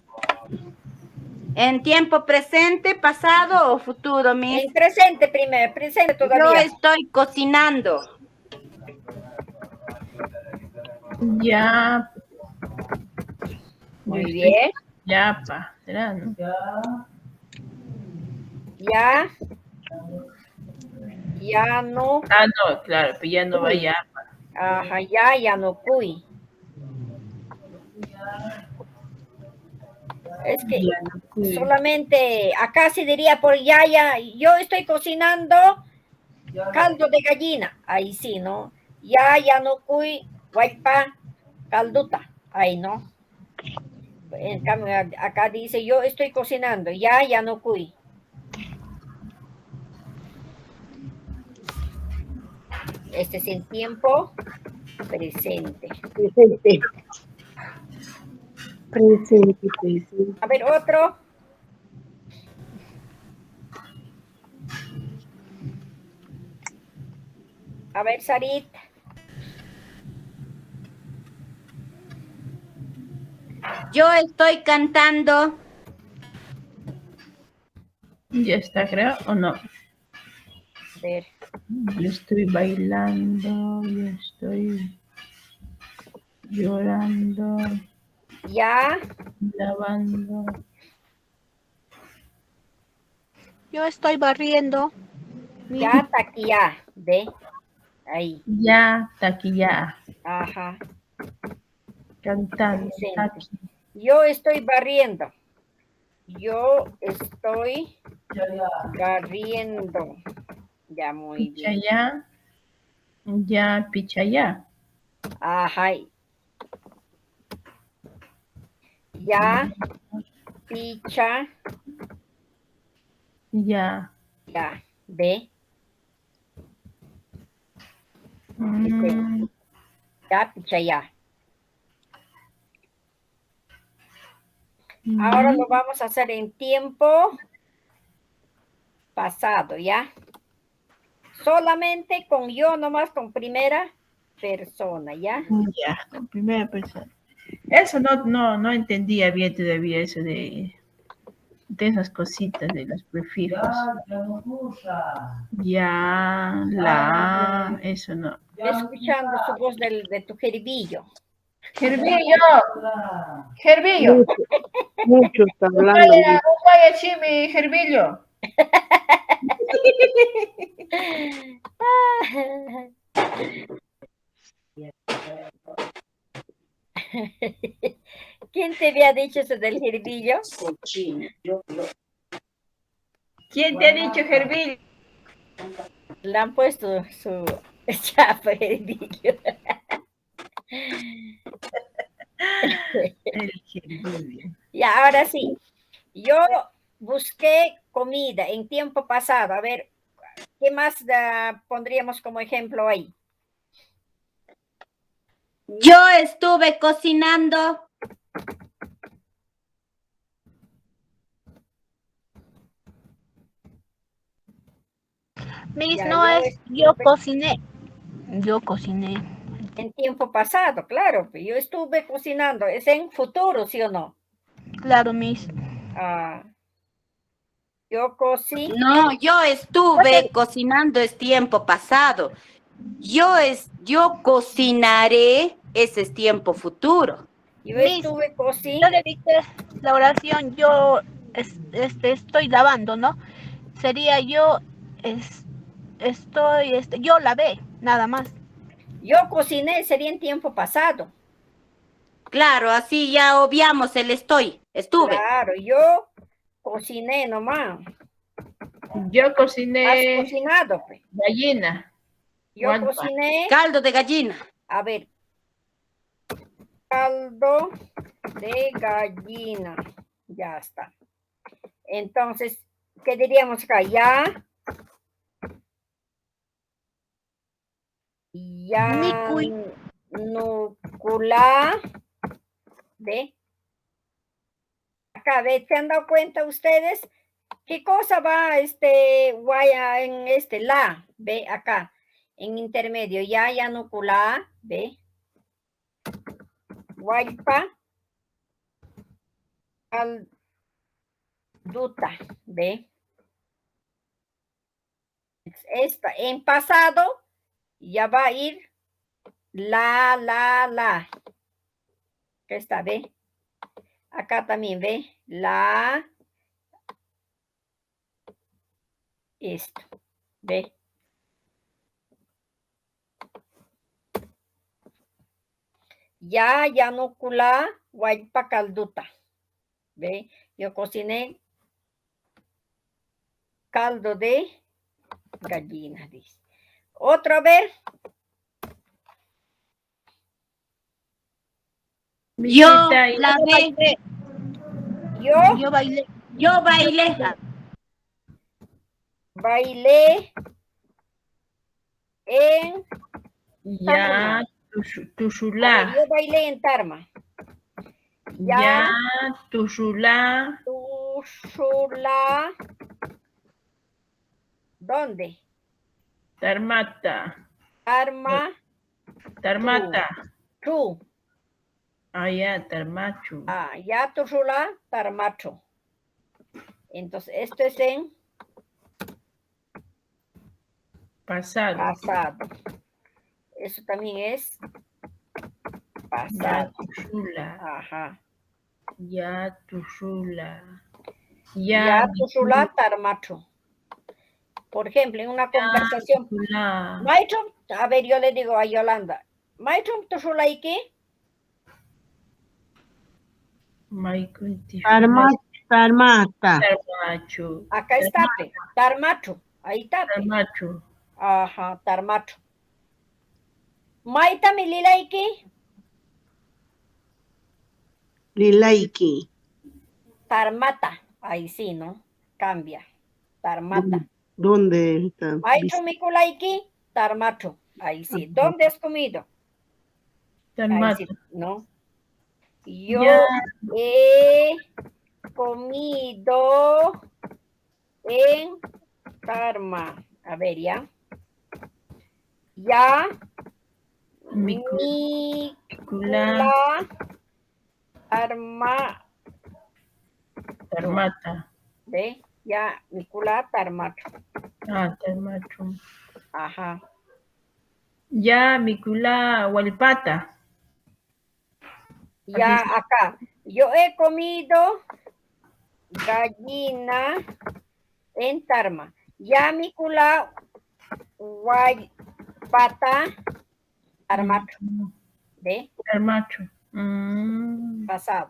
¿En tiempo presente, pasado o futuro, Miss? En presente primero, presente Yo todavía. estoy cocinando. Ya. Muy bien. Yapa, ¿será, no? Ya. Ya no. Ah, no, claro, pero ya no va yapa. Ajá, ya no cuy. Es que Ya no cuy. solamente acá se diría por ya, yo estoy cocinando caldo de gallina. Ahí sí, ¿no? Ya no cuy, guaypa, calduta. Ahí, ¿no? En cambio, acá dice, yo estoy cocinando, ya no cuy. Este es en tiempo presente. Presente. A ver, otro. A ver, Sarit. Yo estoy cantando. Ya está, creo, ¿o no? A ver. Yo estoy bailando, yo estoy llorando, Ya, lavando. Yo estoy barriendo. ya, taquilla, ve, ahí, Ya, taquilla, ajá, cantando. presente. Taqui. Yo estoy barriendo. Yo estoy barriendo. Ya, muy bien. Pichaya, ya, pichaya. Ajá. Ya, picha, Ya. ya, ve, Mm, ya, picha, ya. Ahora lo vamos a hacer en tiempo pasado, ¿ya? Solamente con yo nomás, con primera persona, ¿ya? Ya, con primera persona. Eso no entendía bien todavía, eso de esas cositas de los prefijos. Ya, la, eso no. Escuchando su voz de tu jeribillo. Gerbillo, Gerbillo, Mucho está hablando. vaya chimi, Gerbillo. ¿Quién te había dicho eso del jeribillo? ¿Quién te ha dicho Gerbillo? Le han puesto su chapa jeribillo. El Gerbillo. Y ahora sí, yo busqué comida en tiempo pasado. A ver, ¿qué más pondríamos como ejemplo ahí? Yo estuve cocinando. Miss, Ya, no yo es, yo estuve cociné. Yo cociné. en tiempo pasado, claro, yo estuve cocinando. ¿Es en futuro, sí o no? Claro, Miss. Ah, yo cociné. No, yo estuve cocinando es tiempo pasado. Yo cocinaré, ese es tiempo futuro. Yo Miss, estuve yo cocinando. le dicté la oración, yo estoy lavando, ¿no? Sería yo estoy, yo lavé, nada más. Yo cociné, sería en tiempo pasado. Claro, así ya obviamos el estuve. Claro, yo cociné nomás. Yo Has cociné cocinado, pues. gallina. Yo Guampa. cociné, Caldo de gallina. a ver, caldo de gallina. Ya está. Entonces, ¿qué diríamos acá? Ya Micuy, núcula de acá, ¿se han dado cuenta ustedes? ¿Qué cosa va guaya en la? Ve acá, en intermedio, ya núcula, ve, guaypa, alduta, ve. Esta, en pasado, ya va a ir la. ¿Qué está, ve? Acá también, ve, esto, ve. Ya núcula, guaypa calduta, ve. Yo cociné caldo de gallina, dice. Otra vez. Yo Misita, y lavé, Yo bailé. yo bailé. bailé en ya A tushulá. ver, yo bailé en Tarma. Ya tushulá. Tushula. ¿Dónde? Tarmata. Arma. Tarmata. Tú. Ya, tarmachu. Ya Tushula, Tarmacho. Entonces, esto es en Pasado. pasado. Eso también es pasado. Yatushula. Ajá. Yatushula. Ya tushula tarmachu. Por ejemplo, en una conversación, Yatushula. maestro, a ver, yo le digo a Yolanda, maestro, tushula y qué? Tarmata. Tarmachu. Acá está, tarmachu. Ahí está. Tarmachu. Ajá, tarmachu. Maita milila y qué? Lilaiki. Tarmata. Ahí sí, ¿no? Cambia. Tarmata. ¿Dónde está? Maestro Mikulaiki, tarmacho. Ahí sí. ¿Dónde has comido? Ahí sí, Tarmachu. ¿no? Yo Ya. he comido en Tarma. A ver, ya. Ya. Mikula. Mikula. Tarma. Tarmata. ¿Ve? Ya. Mikula, tarmacho. Tarmachu. Ajá. Ya Mikula Walpata. Ya acá. Yo he comido gallina en Tarma. Ya Mikula guay pata armacho. ¿Ve? Tarmachu. Pasado.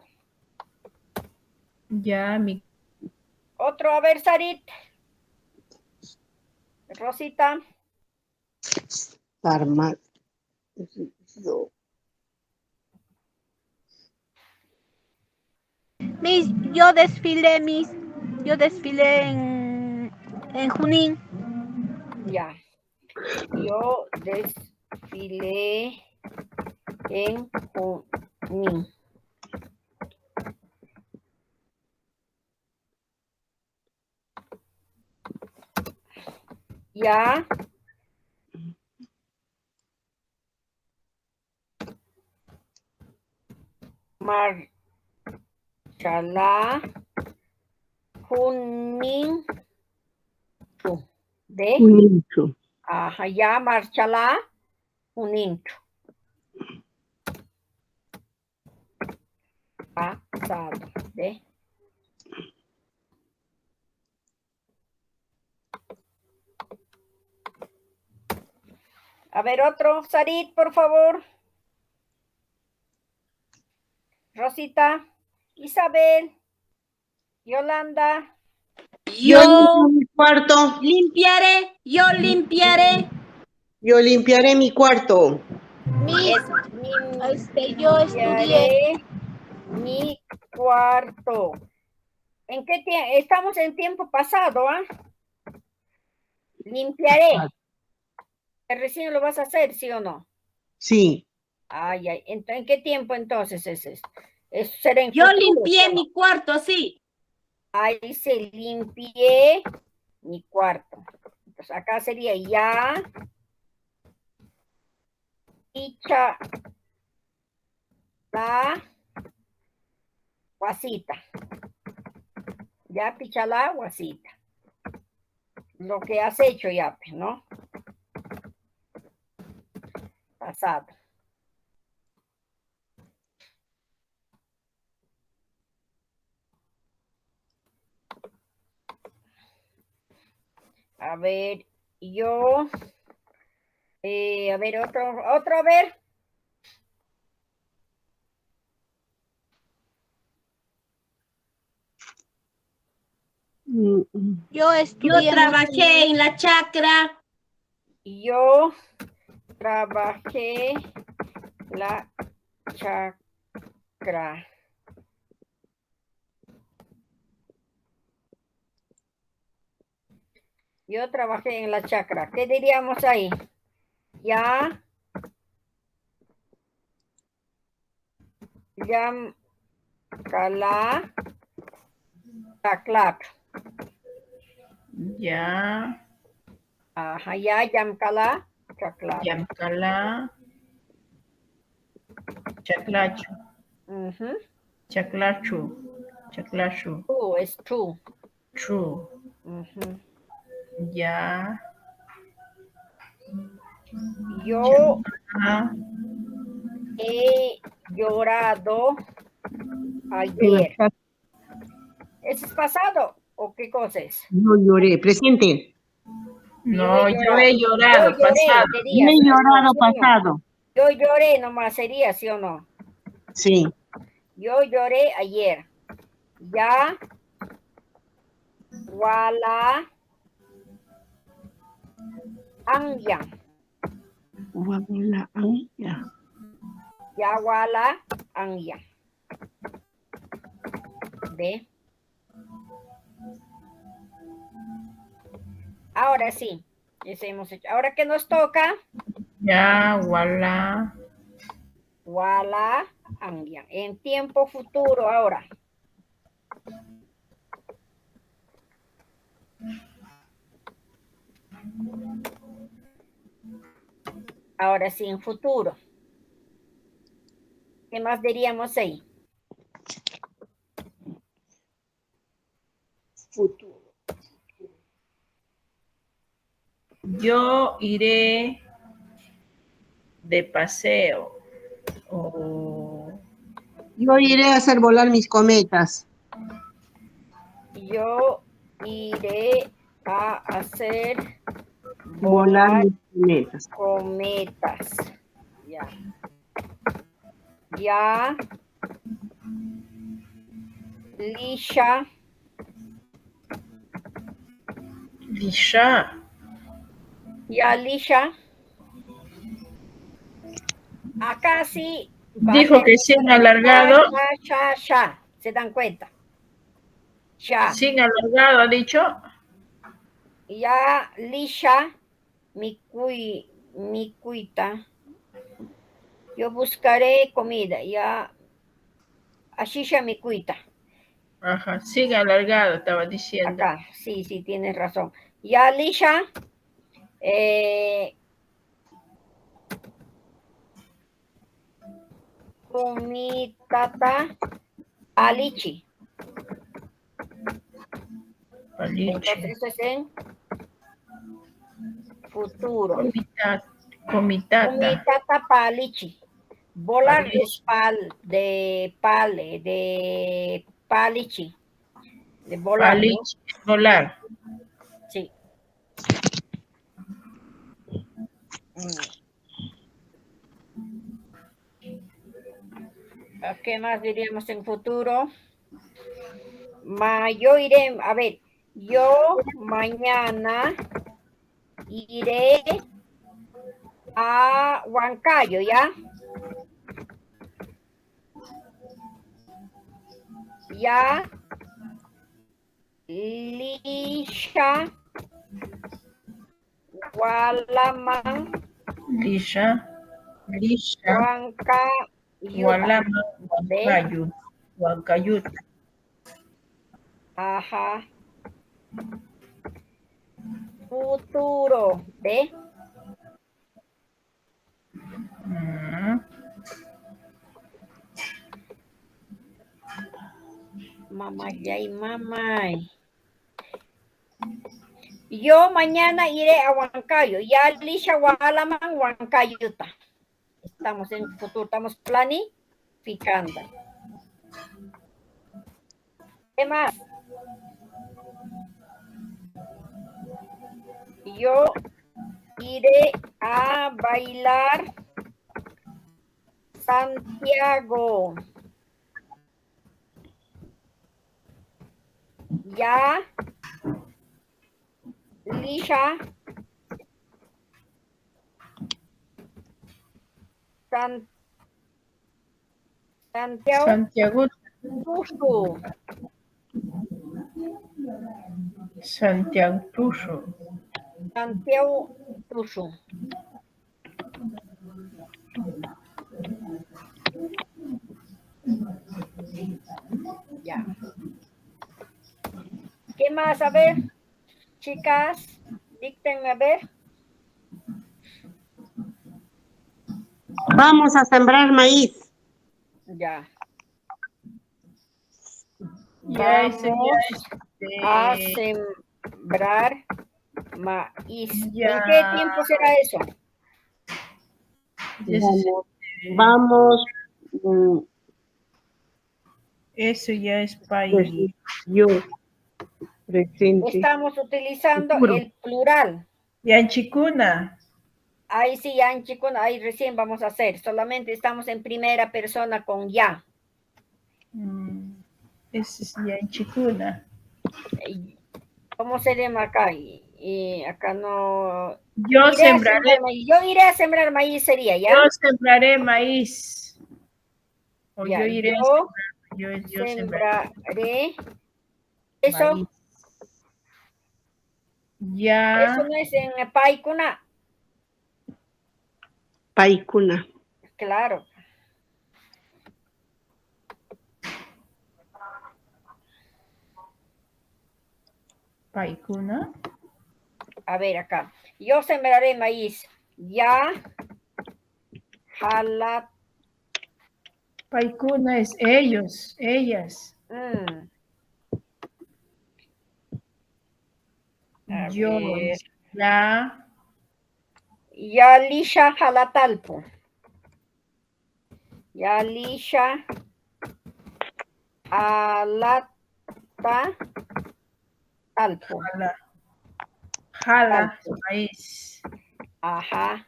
Ya mi Otro, a ver, Sarit. Rosita. Tarmata. Yo desfilé, yo desfilé en Junín. Ya. Yo desfilé en Junín. Ya. Marchala Junín. ¿De? Junincho. Ajá, ya marchala Junincho. Pasado. ¿De? A ver, otro, Sarit, por favor. Rosita, Isabel, Yolanda. Yo limpio Yo mi cuarto. limpiaré, yo limpiaré. Yo limpiaré mi cuarto. Eso. Yo estudié. Limpiaré mi cuarto. ¿En qué tiempo? Estamos en tiempo pasado, ¿ah? Limpiaré. Recién lo vas a hacer, ¿sí o no? Sí. Ay, ay. ¿En qué tiempo entonces es esto? Eso será en Yo futuro, limpié ¿sí o no? mi cuarto, sí. Ahí dice limpié mi cuarto. Entonces acá sería ya. Picha la guasita. Ya picha la guasita. Lo que has hecho ya, ¿no? Pasado. A ver, yo. A ver, otro, a ver. Yo Yo estudié trabajé en la chacra. Yo trabajé la chacra. Yo trabajé en la chacra. ¿Qué diríamos ahí? Ya. Yam cala chaclac. ya Ajá, ya yam cala chaclac. Yamkala Chaclacho. Ujú. Chaclacho. Chaclacho. True, es true. True. Ujú. Ya Yo Ah, he llorado ayer. ¿Ese es pasado o qué cosa es? Yo lloré. Presente. no, yo he Yo llorado, lloré, pasado. Yo sería. he ¿Sí llorado o no? pasado. Yo lloré nomás, sería, ¿sí o no? Sí. Yo lloré ayer. Ya, wala, angyang. Wala, ya. Ya, wala, angyang. ¿Ve? Ahora sí, eso hemos hecho. Ahora que nos toca, Ya, wala. wala, angyang. En tiempo futuro ahora. Ahora sí, en futuro. ¿Qué más diríamos ahí? Futuro. Yo iré de paseo. O Yo iré a hacer volar mis cometas. Yo iré a hacer Volar volar mis cometas. cometas. Ya. Ya. Lisha. Lisha. Ya, Lisha. Acá sí. va a Dijo ser que sin alargado. ya. ¿Se dan cuenta? Ya. Sin alargado, ha dicho. Ya, Lisha. Mi cuita. Yo buscaré comida. Ya. Ashisha mi cuita. Ajá, sin alargado, estaba diciendo. Acá, sí, tienes razón. Ya, Lisha. Kumitata alichi. Paliche. Entonces eso es en futuro. Comitata. Kumitata palichi. Volar Palichi. es de palichi. De volar, ¿no? Paliche, volar. Sí. ¿Qué más diríamos en futuro? Yo iré, a ver, yo mañana iré a Huancayo, ¿ya? Ya. Lisha. Gualaman. Lisha. Huancayo. Gualama. Huancayut. Ajá. Futuro. ¿Ve? Mamá, mamá. Yo mañana iré a Huancayo. Ya Lisha Gualaman, Huancayuta. Estamos en futuro, estamos planificando. ¿Qué más? Yo iré a bailar Santiago. Ya. Lisha. Santiago. Tuxu. Santiago Tuxu. Santiago Tuxu. Ya. ¿Qué más? A ver, chicas, díctenme a ver. Vamos a sembrar maíz. Ya. Ya Vamos a sembrar maíz. Ya. ¿En qué tiempo será eso? Ya se- Vamos, Eso ya es país. yo, presente. Estamos utilizando Futuro. el plural. Yanchikuna. Ahí sí, Yanchikuna, ahí recién vamos a hacer. Solamente estamos en primera persona con ya. Ese es Yanchikuna. ¿Cómo se llama acá? Y acá no. Yo Iré a sembraré. sembrar maíz. Yo iré a sembrar maíz sería, ¿ya? Yo sembraré maíz. O Ya, yo iré a yo sembrar. Yo sembraré sembraré. Eso, maíz. Ya. eso no es en Paikuna. Paikuna. Claro. Paikuna. A ver acá. Yo sembraré maíz. Ya. Jalat. Paikuna es ellos, ellas. A Yo, ver. ya. Yalisha Jalatalpo. Yalisha Jalata Talpo. Jala, maíz. Ajá.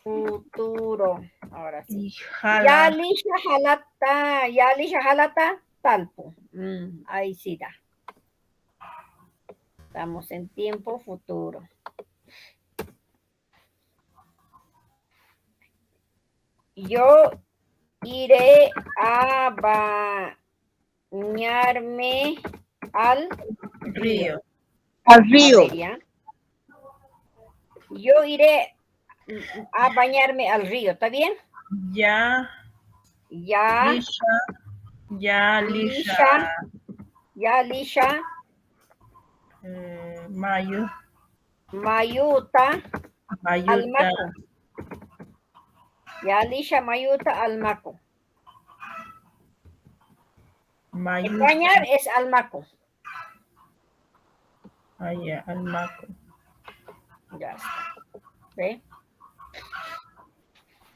Futuro. Ahora sí. Y jala. Yalisha Jalata Talpo. Ahí sí da. Estamos en tiempo futuro. Yo iré a bañarme al Río. Al río. A ver, ¿ya? Yo iré a bañarme al río, ¿está bien? Ya. Ya, Lisha. Ya, Lisha. ya, Lisha, Mayo. Mayuta, Mayuta. Almaco. Ya, Lisha, Mayuta, Almaco. El Mayuta. bañar es Almaco. Ya, Almaco. Ya está. ¿Ve?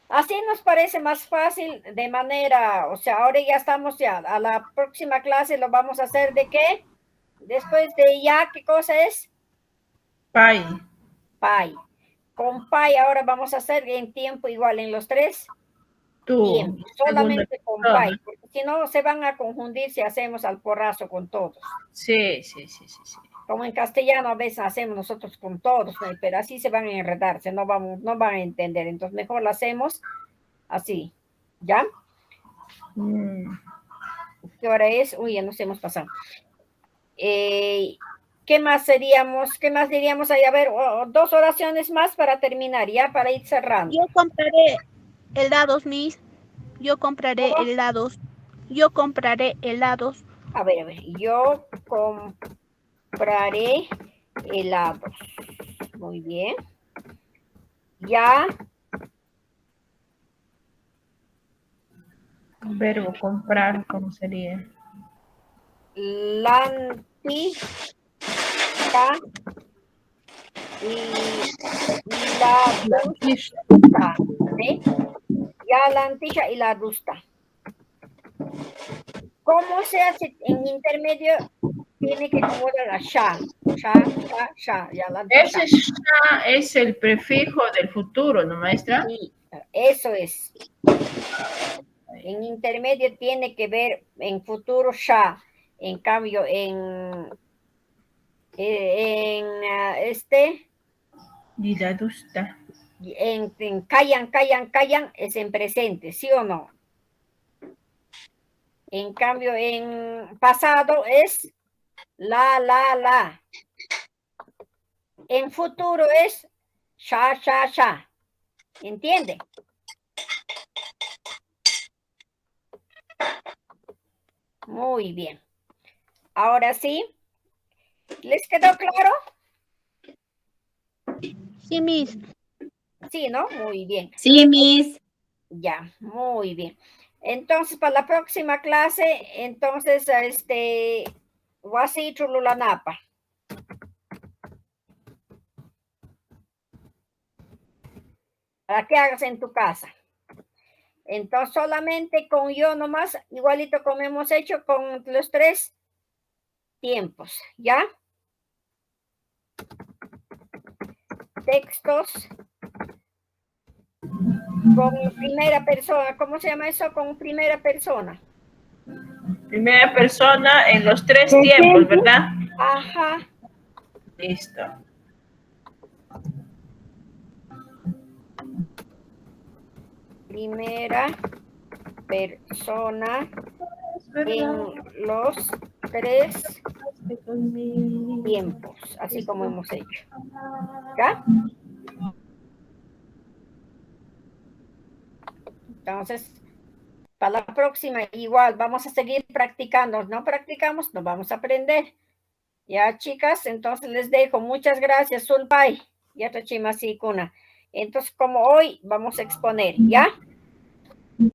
Así nos parece más fácil de manera, o sea, ahora ya estamos ya, a la próxima clase lo vamos a hacer ¿de qué? Después de ya, ¿qué cosa es? Pai. Pai. Con pai ahora vamos a hacer en tiempo igual en los tres Tú. tiempos, solamente Segunda con persona. pai, porque si no se van a confundir si hacemos al porrazo con todos. Sí. Como en castellano a veces hacemos nosotros con todos, ¿no? Pero así se van a enredarse, no van a entender. Entonces mejor lo hacemos así, ¿ya? ¿Qué hora es? Uy, ya nos hemos pasado. ¿Qué más seríamos? ¿Qué más diríamos ahí? A ver, dos oraciones más para terminar, ya, para ir cerrando. Yo compraré helados, Miss. Yo compraré ¿Cómo? helados. Yo compraré helados. A ver, yo compraré helados. Muy bien. Ya. Verbo comprar, ¿cómo sería? Lantica y la dusta. ¿Sí? Ya la antilla y la dusta. ¿Cómo se hace en intermedio? Tiene que acomodar la sha. Ya la Ese sha es el prefijo del futuro, ¿no, maestra? Sí, eso es. En intermedio tiene que ver en futuro sha. En cambio, en Y la dusta. en callan es en presente, ¿sí o no? En cambio, en pasado es la. En futuro es sha. ¿Entiende? Muy bien. Ahora sí. ¿Les quedó claro? Sí, Miss. Sí, ¿no? Muy bien. Sí, Miss. Ya, muy bien. Entonces, para la próxima clase, entonces, Wasi Chululanapa. para que hagas en tu casa. Entonces, solamente con yo nomás, igualito como hemos hecho con los 3 tiempos, ¿ya? Textos con primera persona. ¿Cómo se llama eso? Con primera persona. Primera persona en los 3 tiempos, ¿verdad? Ajá. Listo. Primera persona en los 3 tiempos, así como hemos hecho. ¿Ya? Entonces, para la próxima, igual, vamos a seguir practicando. No practicamos, no vamos a aprender. Ya, chicas, entonces les dejo. Muchas gracias, Sulpay. Ya te chimasikuna. Entonces, como hoy vamos a exponer, ¿ya?